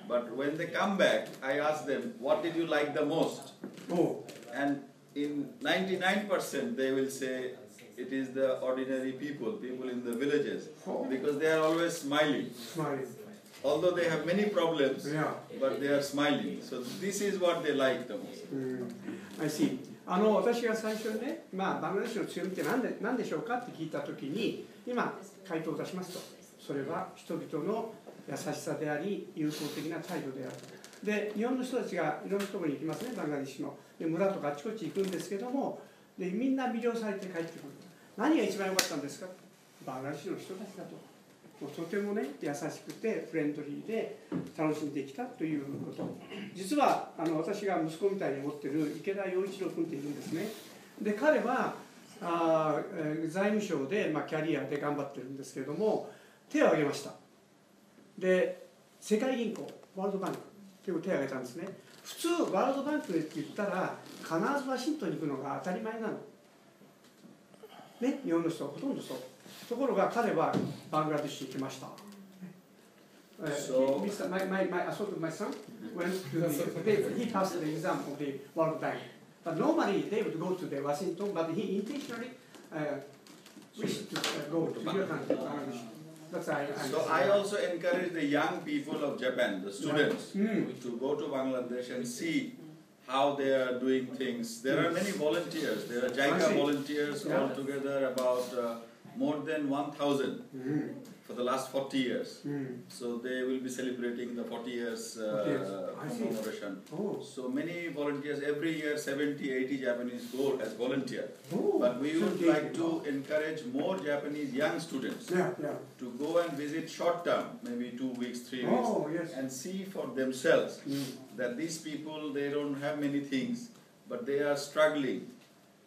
But when they come back, I ask them, what did you like the most? And in 99% they will say it is the ordinary people in the villages, because they are always smiling. Although they have many problems, but they are smiling. So this is what they like the most. I see. 私が最初にね、バングラデシュの強みって何でしょうかって聞いたときに、今回答を出しますと、それは人々の優しさであり、友好的な態度である。で、日本の人たちがいろんなところに行きますね、バングラデシュの。で、村とかあちこち行くんですけども、でみんな魅了されて帰ってくる。何が一番良かったんですか？バングラデシュの人たちだと。もうとてもね、優しくてフレンドリーで楽しんできたということ。実は私が息子みたいに思ってる池田洋一郎君っているんですね。で、彼は財務省で、キャリアで頑張ってるんですけれども、手を挙げました。で、世界銀行、ワールドバンクという手を挙げたんですね。普通ワールドバンクって言ったら必ずワシントンに行くのが当たり前なの。ね、日本の人はほとんどそう。ところが彼はバングラデシュに行きました。My son went to he passed the exam of the World Bank. But normally they would go to the Washington, but he intentionally wished to go to your country, Bangladesh. So I also encourage the young people of Japan, the students, to go to Bangladesh and see how they are doing things. There are many volunteers. There are JICA volunteers altogether, about more than 1,000 for the last 40 years. So they will be celebrating the 40 years commemoration. So many volunteers, every year 70, 80 Japanese go as volunteers. But we would like to encourage more Japanese young students to go and visit short term, maybe 2 weeks, 3 weeks, and see for themselves that these people, they don't have many things, but they are struggling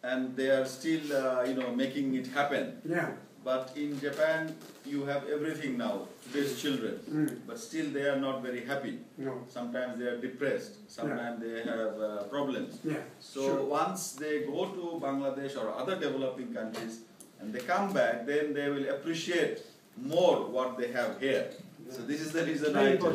and they are still making it happen. But in Japan, you have everything now, today's children. But still they are not very happy. No. Sometimes they are depressed. Sometimes they have problems. Yeah, So sure. once they go to Bangladesh or other developing countries and they come back, then they will appreciate more what they have here. So this is the reason I tell.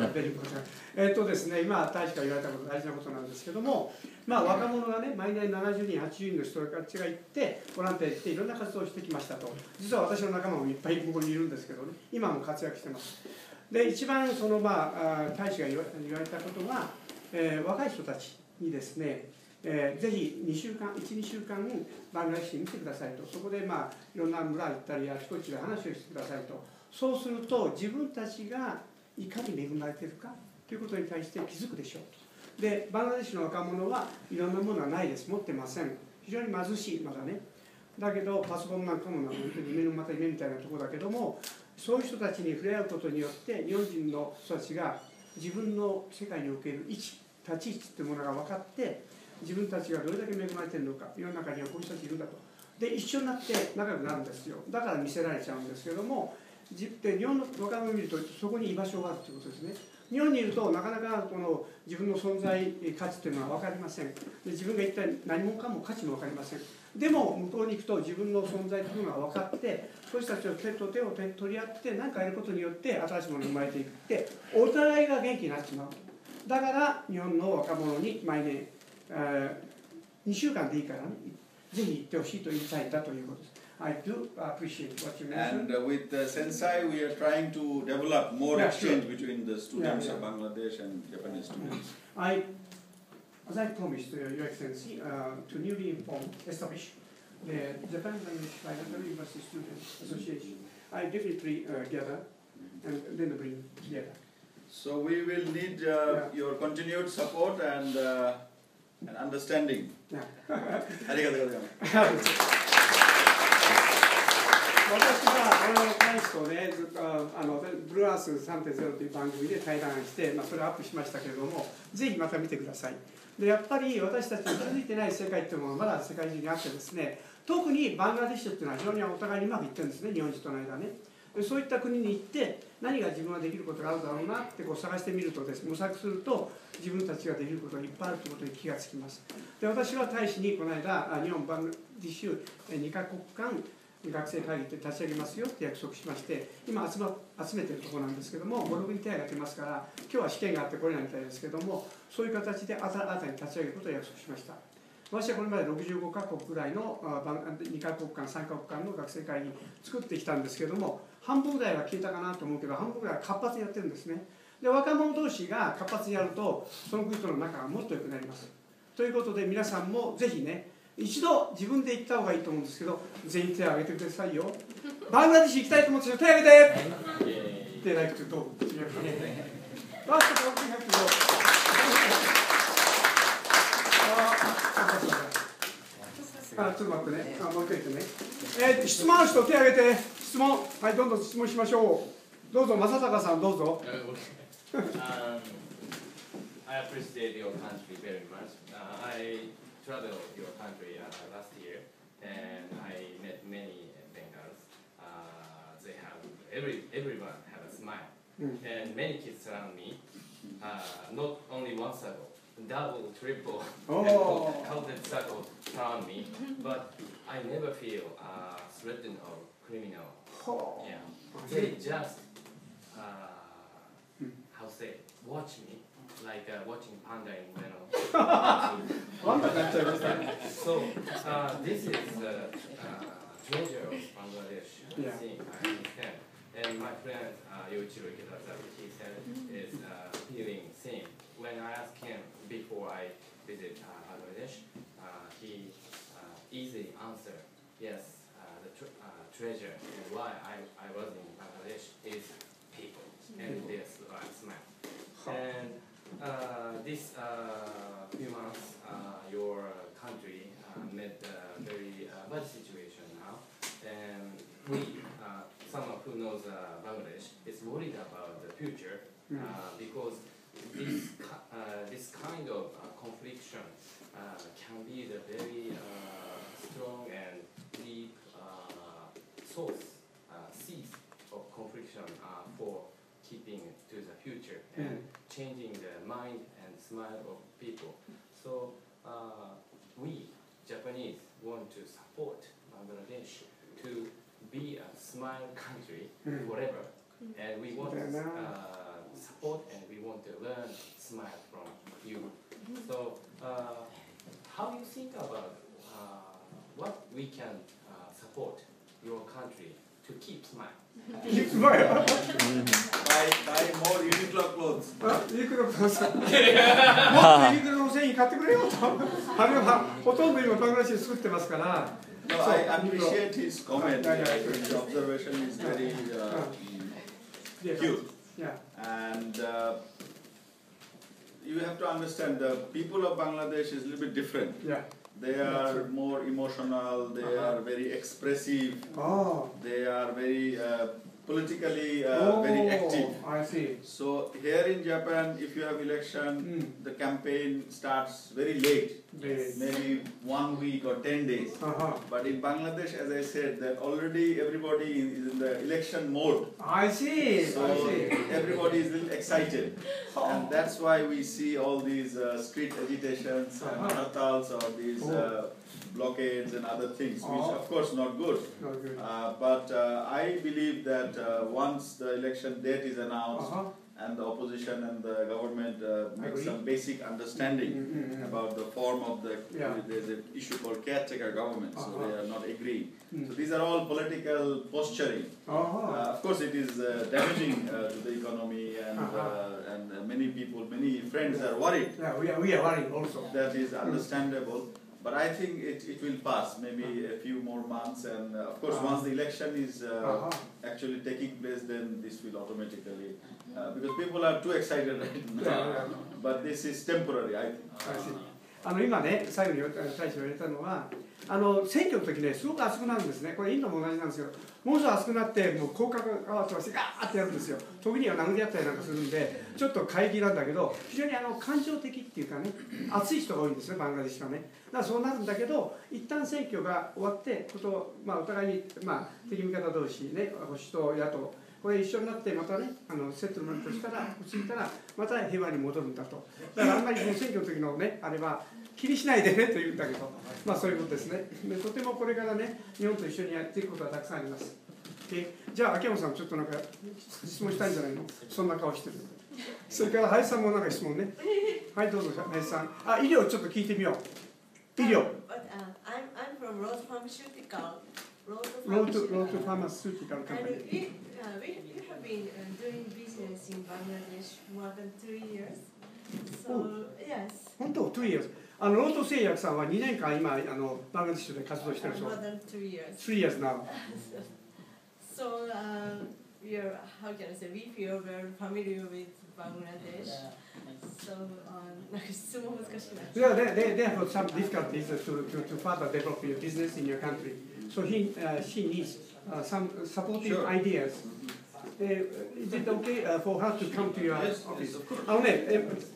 ですね、今、大使が言われたこと大事なことなんですけども、若者がね、毎年70人、80人の人たちが行って、ボランティア行って、いろんな活動をしてきましたと、実は私の仲間もいっぱいここにいるんですけどね、今も活躍してます。で、一番大使が言われたことは、若い人たちにですね、ぜひ2週間、1、2週間、バングラデシュに来てくださいと、そこでいろんな村行ったり、あちこちで話をしてくださいと。そうすると自分たちがいかに恵まれているかということに対して気づくでしょうと。で、バングラデシュの若者はいろんなものはないです、持ってません。非常に貧しい、まだね。だけどパソコンなんかも本当に夢のまた夢みたいなところだけども、そういう人たちに触れ合うことによって日本人の人たちが自分の世界における位置、立ち位置というものが分かって、自分たちがどれだけ恵まれているのか、世の中にはこういう人たちいるんだと。で、一緒になって仲良くなるんですよ。だから見せられちゃうんですけども、日本の若者を見るとそこに居場所があるということですね。日本にいるとなかなかこの自分の存在価値というのは分かりません。で、自分が一体何者かも価値も分かりません。でも向こうに行くと自分の存在というのが分かって、そういう人たちを手と手を取り合って何かやることによって新しいものが生まれていくってお互いが元気になってしまう。だから日本の若者に毎年2週間でいいからね、ぜひ行ってほしいと言いたいんだということです。I do appreciate what you mentioned. And with Sensei, we are trying to develop more exchange between the students of Bangladesh and Japanese students. As I promised, Your Excellency, to newly establish the Japan Language Bilateral University Students Association, I definitely gather and then bring together. So we will need your continued support and understanding. Yeah. 私は大使とね、ずっとブルーアース 3.0 という番組で対談して、それをアップしましたけれども、ぜひまた見てください。で、やっぱり私たちに気づいてない世界というものがまだ世界中にあってですね、特にバングラデシュというのは非常にお互いにうまくいってるんですね、日本人との間ね。そういった国に行って何が自分ができることがあるだろうなって探してみるとですね、模索すると自分たちができることがいっぱいあるということに気がつきます。で、私は大使にこの間、日本バングラデシュ2カ国間学生会議って立ち上げますよって約束しまして、今集めてるところなんですけども、5、6人手を挙げてますから、今日は試験があってこれないみたいですけども、そういう形で新たに立ち上げることを約束しました。私はこれまで65カ国ぐらいの2カ国間、3カ国間の学生会議作ってきたんですけども、半分ぐらいは消えたかなと思うけど、半分ぐらいは活発にやってるんですね。で、若者同士が活発にやると、その国との仲がもっと良くなります。ということで、皆さんもぜひね、一度自分で行った方がいいと思うんですけど、全員手を挙げてくださいよ。バングラデシュ行きたいと思ってる人、手を挙げて。手を挙げてどう？ちょっと待ってね。もう一回言ってね。質問ある人、手を挙げて。質問。はい、どんどん質問しましょう。どうぞ、正隆さん、どうぞ。I appreciate your country very much. I traveled your country last year, and I met many Bengals. They have everyone have a smile, and many kids surround me. Not only one circle, double, triple, counted circle surround me, but I never feel threatened or criminal. Yeah, they just how say watch me. Like watching panda in Venom. So this is treasure of Bangladesh. I think I understand. And my friend Yoichiro Ikeda-san, he said is feeling same. When I asked him before I visit Bangladesh, he easily answered yes. The treasure and why I was in Bangladesh is people and their smile. And this few months, your country met a very bad situation now, and we, someone who knows Bangladesh, is worried about the future because this kind of confliction can be the very strong and deep source cease of confliction for keeping to the future and changing the mind and smile of people. So we Japanese want to support Bangladesh to be a smile country forever, and we want to support and we want to learn smile from you. So how do you think about what we can support your country to keep smile? Keep smile. Buy more Uniqlo clothes. ユニクロのさ、もっとユニクロの繊維買ってくれよと。あれはほとんど今バングラデシュで作ってますから。No, I appreciate his comment. His observation is very cute. Yeah. And you have to understand the people of Bangladesh is a little bit different. Yeah. They are more emotional, they are very expressive, they are very politically very active. I see. So here in Japan, if you have election, the campaign starts very late, maybe 1 week or 10 days. But in Bangladesh, as I said, that already everybody is in the election mode. I see. So everybody is a little excited. And that's why we see all these street agitations and hartals or these blockades and other things, which of course not good. But I believe that once the election date is announced and the opposition and the government make some basic understanding about the form of the, there's an issue called caretaker government, so they are not agreeing. So these are all political posturing. Of course it is damaging to the economy and many people, many friends are worried. Yeah, we are worried also. That is understandable. But I think it will pass, maybe a few more months, and of course once the election is actually taking place, then this will automatically, because people are too excited right now, but this is temporary, I think. 今ね、最後に大使が言われたのは、選挙の時ね、すごく熱くなるんですね。これインドも同じなんですけど、ものすごい熱くなって、もう広角が飛ばしてガーってやるんですよ。時には殴り合ったりなんかするんで、ちょっと過激なんだけど、非常に感情的っていうかね、熱い人が多いんですね、バングラデシュはね。だからそうなるんだけど、一旦選挙が終わって、お互いに、敵味方同士ね、保守党、野党、これ一緒になってまたね、セットメントしたら、落ち着いたら、また平和に戻るんだと。だからあんまり選挙の時のね、あれは、気にしないでねと言うんだけど、そういうことですね。とてもこれからね、日本と一緒にやっていくことはたくさんあります。じゃあ、秋山さん、ちょっとなんか質問したいんじゃないの？そんな顔してる。それから、林さんもなんか質問ね。はい、どうぞ、林さん。医療ちょっと聞いてみよう。医療。I'm from Road Pharmaceutical. Road Pharmaceutical Company. We have been doing business in Bangladesh more than 2 years. So, yes. 本当、2 years。ロート製薬さんは2年間今バングラデシュで活動してるそう。More than 2 years. 3 years now. So we are, how can I say, we feel very familiar with Bangladesh. So なんか質問難しいな。They have some difficulties to further develop your business in your country. So she needs some supportive ideas. Is it okay for her to come to your office?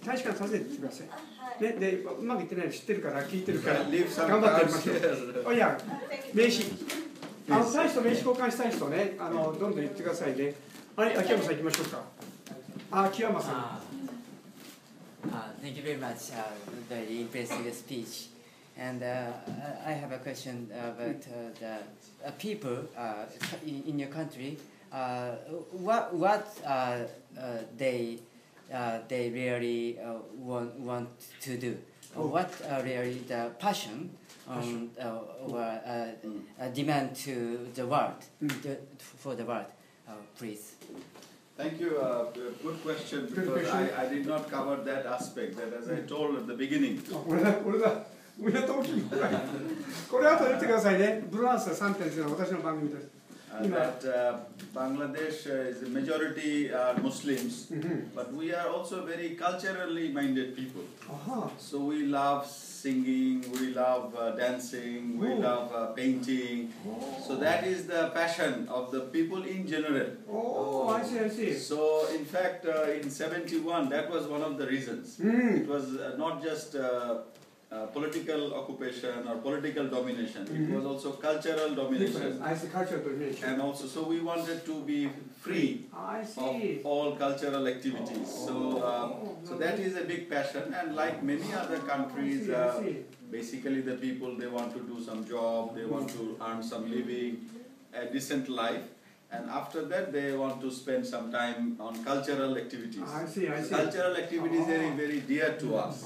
大使館訪ねてきてください。で、うまくいってないの知ってるから、聞いてるから、頑張ってみましょう。いや、名刺。大使と名刺交換したい人ね、どんどん言ってくださいね。はい、秋山さん行きましょうか。秋山さん。Thank you very much. Very impressive speech. And I have a question about the people in your country. What they really want to do? What really the passion or demand to the world for the world? Please. Thank you. Good question, because I did not cover that aspect. That, as I told at the beginning. これ後で言ってくださいね。ブルーアンス 3.0 の私の番組です。That Bangladesh is a majority are Muslims, but we are also very culturally minded people. So we love singing, we love dancing, we love painting. So that is the passion of the people in general. I see. So in fact, in 71, that was one of the reasons. It was not just political occupation or political domination. It was also cultural domination. I see, cultural domination. And also, so we wanted to be free of all cultural activities. So that is a big passion. And like many other countries, basically the people, they want to do some job, they want to earn some living, a decent life. And after that, they want to spend some time on cultural activities. I see. Cultural activities are very, very dear to us.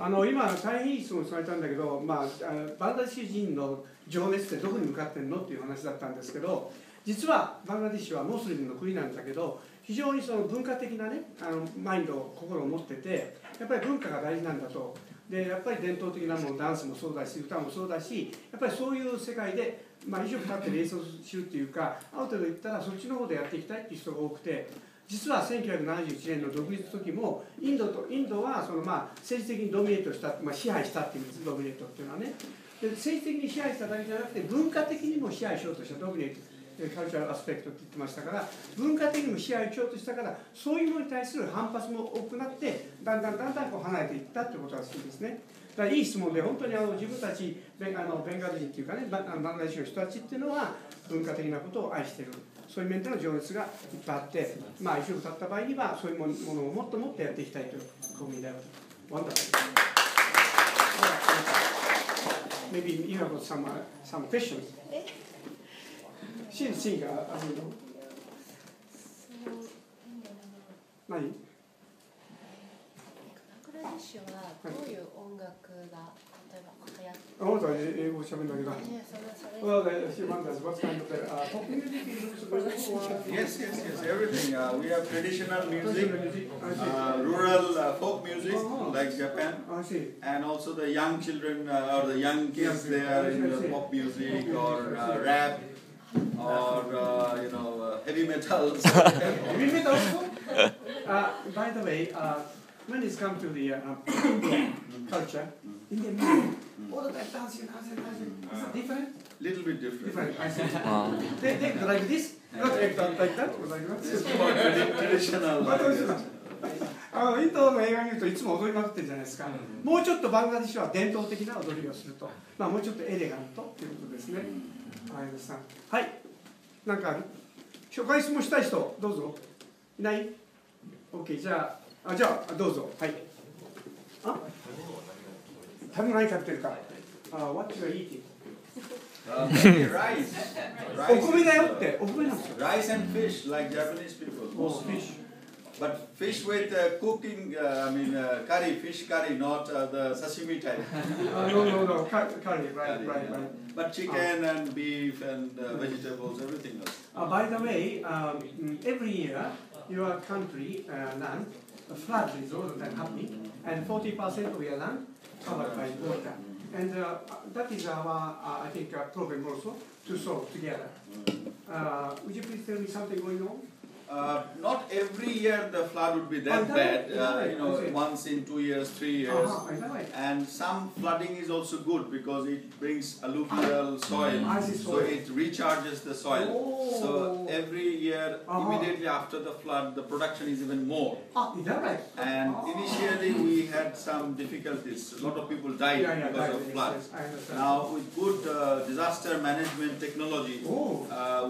今、大変いい質問されたんだけど、バングラデシュ人の情熱ってどこに向かってんのっていう話だったんですけど、実はバングラデシュはモスリムの国なんだけど、非常にその文化的なね、マインド、心を持ってて、やっぱり文化が大事なんだと。で、やっぱり伝統的なもの、ダンスもそうだし、歌もそうだし、やっぱりそういう世界で、一生懸命演奏するっていうか、ある程度言ったらそっちの方でやっていきたいっていう人が多くて、実は1971年の独立の時もインドはその政治的にドミネートした、支配したっていうんです。ドミネートっていうのはね。で、政治的に支配しただけじゃなくて文化的にも支配しようとした。ドミネート、カルチャルアスペクトって言ってましたから、文化的にも支配しようとしたから、そういうものに対する反発も多くなって、だんだんこう離れていったっていうことが好きですね。だからいい質問で、本当に自分たちベンガル人っていうかね、バングラデシュの人たちっていうのは文化的なことを愛している。そういう面での情熱がいっぱいあって、一生経った場合にはそういうものをもっともっとやっていきたいという国民であると。Wonderful. Maybe you have some questions. She's a singer, as you know. 何？バングラデシュはどういう音楽が例えば流行ってあなたは英語を喋るんだけど。Well, she wonders what kind of pop music is Yes, everything. We have traditional music, rural folk music like Japan, and also the young children or the young kids, they are in the pop music or rap or heavy metal. Heavy metal also? By the way, when it comes to the Indian culture, Indian music, all the time dancing. Is it different? Little bit different. I see. They go like this, not like that, or like that. It's more traditional. インドの映画見るといつも踊りまくってるじゃないですか。もうちょっとバングラデシュは伝統的な踊りをすると、もうちょっとエレガントということですね。はい。なんか紹介質問したい人どうぞ。いない？ OK、じゃあどうぞ。はい。食べ何食べてるか。What you are eating? Rice. お米だよって。お米なんですよ。 Rice and fish, like Japanese people. Fish. But fish with cooking, curry, fish curry, not the sashimi type. No, curry, right. But chicken and beef and vegetables, everything else. By the way, every year your country land flood is all the time happening, and 40% of your land covered by water. And that is our, I think, problem also to solve together. Would you please tell me something going on? Not every year the flood would be that bad, once in 2 years, 3 years. And some flooding is also good because it brings alluvial soil, so it recharges the soil. So every year, immediately after the flood, the production is even more. Is that right? And initially we had some difficulties. A lot of people died because of flood. Now with good disaster management technology,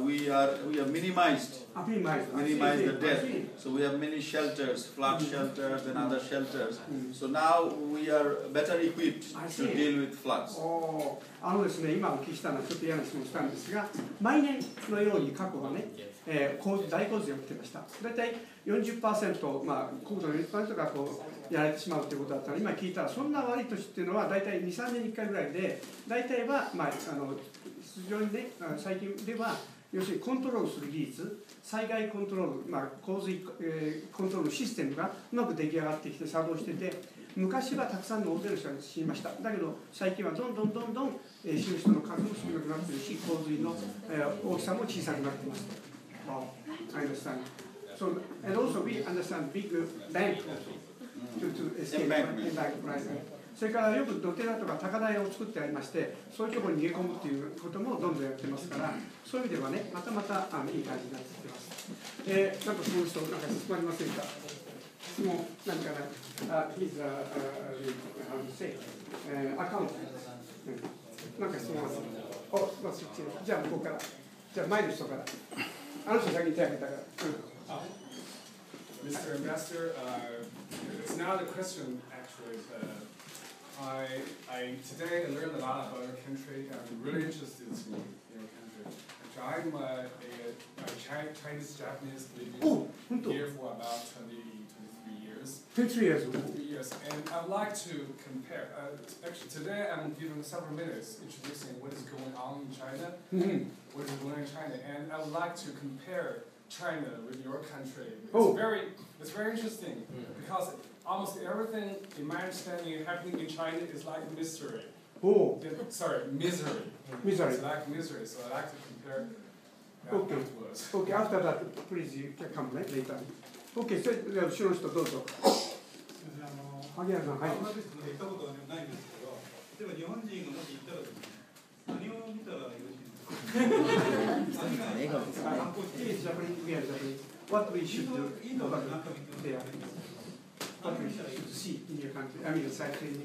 we have minimized the death. So we have many shelters, flood shelters and other shelters. So now we are better equipped to deal with floods. ですね、今お聞きしたのはちょっと嫌な質問したんですが、毎年のように過去はね、大洪水が起きてました。大体 40%、国土の 40% がやられてしまうということだったので、今聞いたらそんな悪い年っていうのは大体 2、3年に1回ぐらいで、大体は非常にね、最近では要するにコントロールする技術、災害コントロール、洪水、コントロールシステムがうまく出来上がってきて作動してて、昔はたくさんの大勢の人が死にました。だけど最近はどんどん死ぬ人の数も少なくなっているし、洪水の大きさも小さくなっています。I understand. So, and also we understand big bank to escape. Right. それからよく土手だとか高台を作ってありまして、そういうところに逃げ込むということもどんどんやってますから、そういう意味ではね、またいい感じになってきてます。なんかそういう人、なんか質問ありませんか？質問何かな。He's how to say account。なんか質問ある。お、そっち。じゃあ向こうから。じゃあ前の人から。あの人先に手挙げたから。Mr. Ambassador, it's not a question actually. Today I learned a lot about your country. I'm really interested in your country. Actually, I'm a Chinese Japanese living here for about 23 years. 23 years. 23 years, and I'd like to compare. Actually, today I'm giving several minutes introducing what is going on in China, what is going on in China, and I would like to compare China with your country. It's very interesting because almost everything, in my understanding, happening in China is like mystery. Sorry, misery. Misery. It's like misery. So I like to compare Okay. afterwards. Okay, after that, please you can come later. Okay, それでは後ろの人どうぞ。萩原さん、はい。バングラデシュに行ったことはないんですけど、例えば日本人がもし行ったら何を見たらよろしいですか。何が観光地。What we should do there. What we should see in your country. I mean, sightseeing.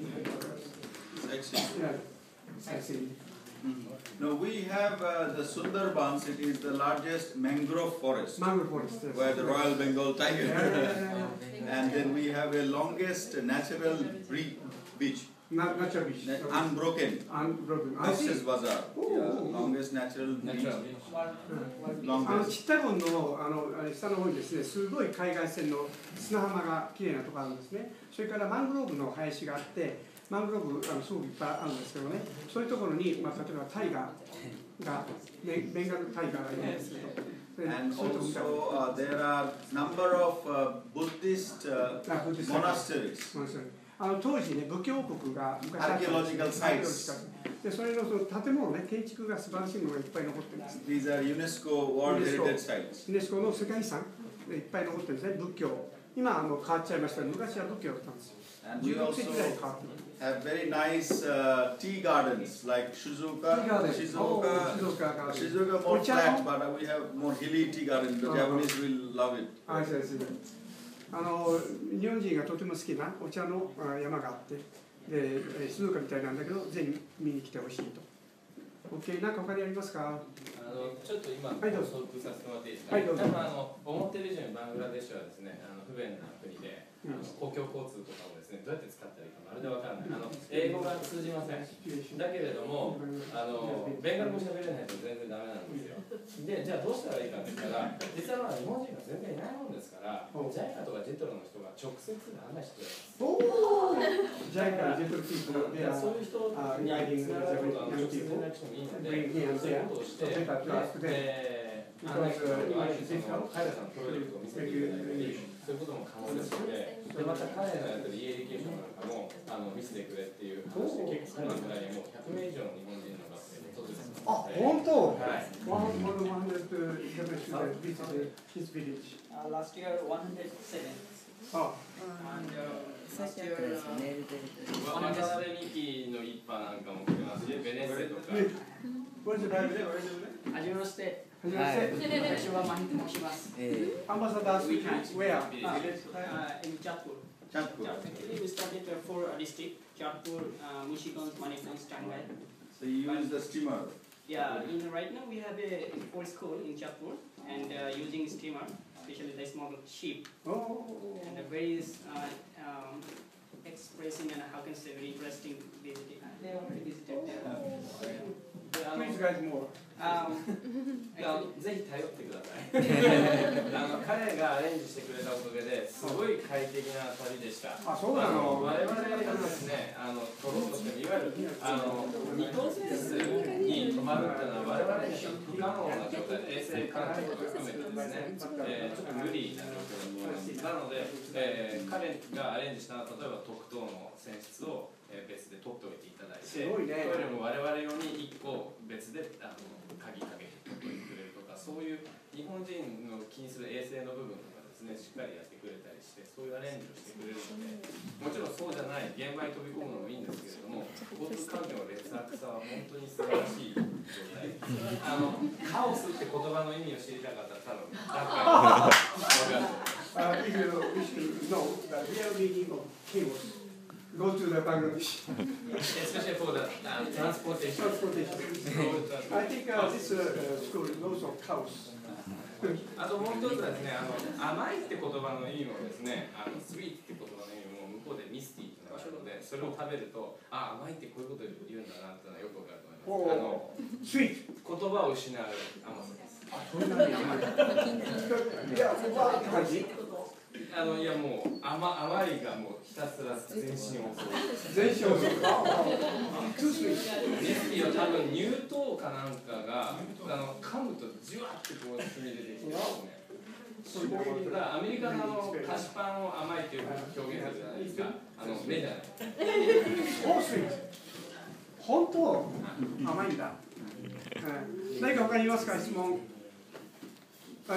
Sightseeing. No, we have the Sundarbans. It is the largest mangrove forest. Mangrove forest. Yes. Where the Royal Bengal tiger. And then we have a longest natural beach. Natural beach. Unbroken. Unbroken. This is Bazaar. Yeah, longest natural beach. チッタゴンの下の方にですね、すごい海岸線の砂浜がきれいなところあるんですね。それからマングローブの林があって、マングローブすごくいっぱいあるんですけどね、そういうところに、例えばタイガーが、ベンガルタイガーがいるんですけど。And also there are number of Buddhist monasteries. 当時ね、仏教王国が昔あったんですで、それの建物ね、建築が素晴らしいものがいっぱい残ってるんです。These are UNESCO World Heritage Sites. ユネスコの世界遺産がいっぱい残ってるんですね、仏教。今変わっちゃいましたが、昔は仏教だったんですよ。16世紀ぐらい変わってる。Have very nice tea gardens like Shizuoka more flat, but we have more hilly tea gardens. The Japanese will love it. 日本人がとても好きなお茶の山があって、で静岡みたいなんだけど、ぜひ見に来てほしいと。OK、何か他にありますか？ちょっと今、補足させてもらっていいですか？思っている以上にバングラデシュはですね、不便な国で、公共交通とかをですね、どうやって使ったらいいかまるでわからない。英語が通じません。だけれども、ベンガル語喋れないと全然ダメなんですよ。で、じゃあどうしたらいいかって言ったら、実は日本人が全然いないもんですから、JICA とかジェトロの人が直接案内してくれます。JICA、ジェトロピープルで、そういう人につながることは直接連絡してもいいので、そういうことをして、案内してもらうと、彼らのプロジェクトを見せていただいたり、そういうことも可能ですので、また彼らのやってる e エデュケーションなんかも見せてくれっていう話で、結構彼の村にもう100名以上の日本人の学生に訪れてます。あ、本当？はい。His village. Last year 107. あ。Last year 渡辺美希の一派なんかも来てますし、ベネッセとか。はじめまして。はじめまして。私はマヒと申します。アンバサダースピーチ、where? In Chatpur. Actually, we started for district Chatpur, Mushigans, Manipur, Changai. So you use the steamer? Yeah, right now we have a for school in Chatpur and using steamer, especially the small ship. Oh. And a very expressing and how can say very interesting visiting. They already visited there. Please guys more. ぜひ頼ってください。彼がアレンジしてくれたおかげですごい快適な旅でした。あ、そうなの。我々がですね、取ろうとしていわゆる二等センスに泊まるっていうのは我々には不可能な状態で衛生環境とか含めてですね、ちょっと無理な状況だと思います。なので、彼がアレンジした例えば特等の泉質を別で取っておいていただいて、トイレも我々用に1個別で鍵かけて取ってくれるとか、そういう日本人の気にする衛生の部分とかですね、しっかりやってくれたりして、そういうアレンジをしてくれるので、もちろんそうじゃない現場に飛び込むのもいいんですけれども、交通環境の劣悪さは本当に素晴らしい状態。カオスって言葉の意味を知りたかったら多分、だから分かると思います。If you wish to know meaning of chaos. Go to the Bangladesh. Especially for the transportation. I think this school is also chaos. あともう一つですね、甘いって言葉の意味もですね、スイートって言葉の意味も向こうでミスティってのがあるので、それを食べると、あ、甘いってこういうこと言うんだなっていうのはよくわかると思います。スイート。言葉を失う甘さです。そんなに甘い。いや、そこはって感じ。いやもう甘いがもうひたすら全身を全身をミスティは多分乳糖かなんかが噛むとじゅわってこう染み出てきてですね。だからアメリカの菓子パンを甘いという表現するじゃないですか。目じゃない。本当甘いんだ。何か他にいますか質問。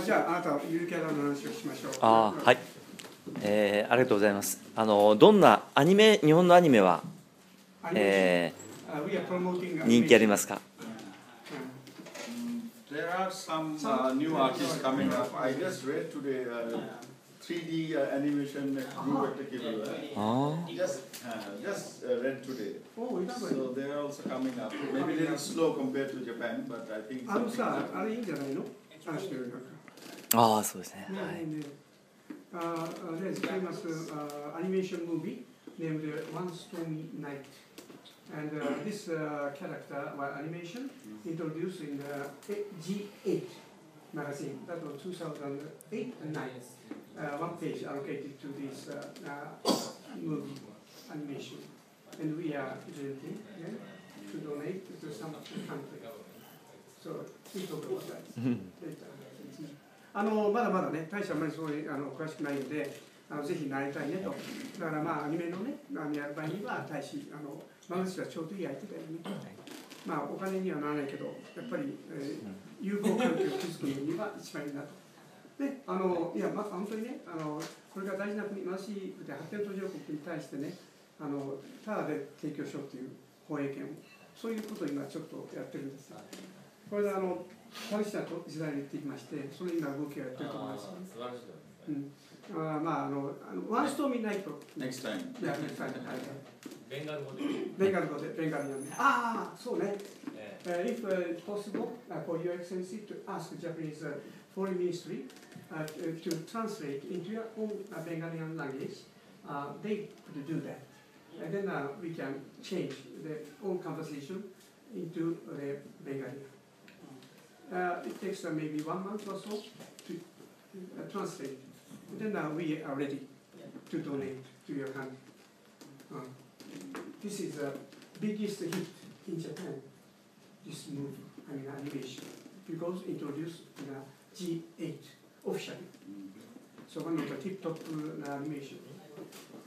じゃああなたゆるキャラの話をしましょう。はい。ありがとうございます。どんなアニメ、日本のアニメは、人気ありますか？ There are some new artists coming up. I just read today 3D animation just read today. So they are also coming up. Maybe a little slow compared to Japan, but I think. あれいいんじゃないの？そうですね。はい。There's a famous animation movie named One Stormy Night. And this character, animation, introduced in the G8 magazine. That was 2008 and 9. One page allocated to this movie animation. And we are presenting to donate to some country. So we talk about that later. まだまだね、大したあんまりそういう詳しくないんで、ぜひ習いたいねと。だからまあアニメのね、やる場合には大使、マグシはちょうどいい相手だよね。まあお金にはならないけど、やっぱり、友好関係を築くには一番いいなと。で、いや、本当にね、これが大事な国、貧しくて発展途上国に対してね、タダで提供しようという放映権を、そういうことを今ちょっとやってるんです。これでパレスチナとイスラエルに行ってきまして、その今動きをやってると思います。まあワンストーミーナイト。Next time. ベンガル語で。ベンガル語で、ベンガルなんで。ああ、そうね。If it's possible for Your Excellency to ask Japanese Foreign Ministry to translate into your own Bengalian language, they could do that. And then we can change the own conversation into the Bengali. It takes maybe 1 month or so to translate. Then we are ready to donate to your country. This is the biggest hit in Japan, this movie, animation, because introduced in G8 officially. So one of the tip-top animation.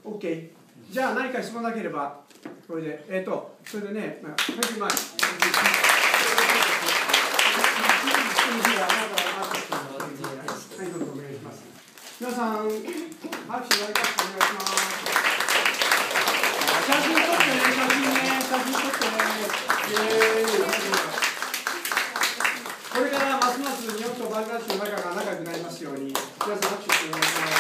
OK. じゃあ何か質問なければ、これで、それでね、Thank you much. はい、どうぞお願いします。皆さん、拍手いただきます。お願いします。写真撮ってね、写真撮ってね。これからますます日本とバングラデシュの仲が仲良くなりますように、皆さん拍手してお願いします。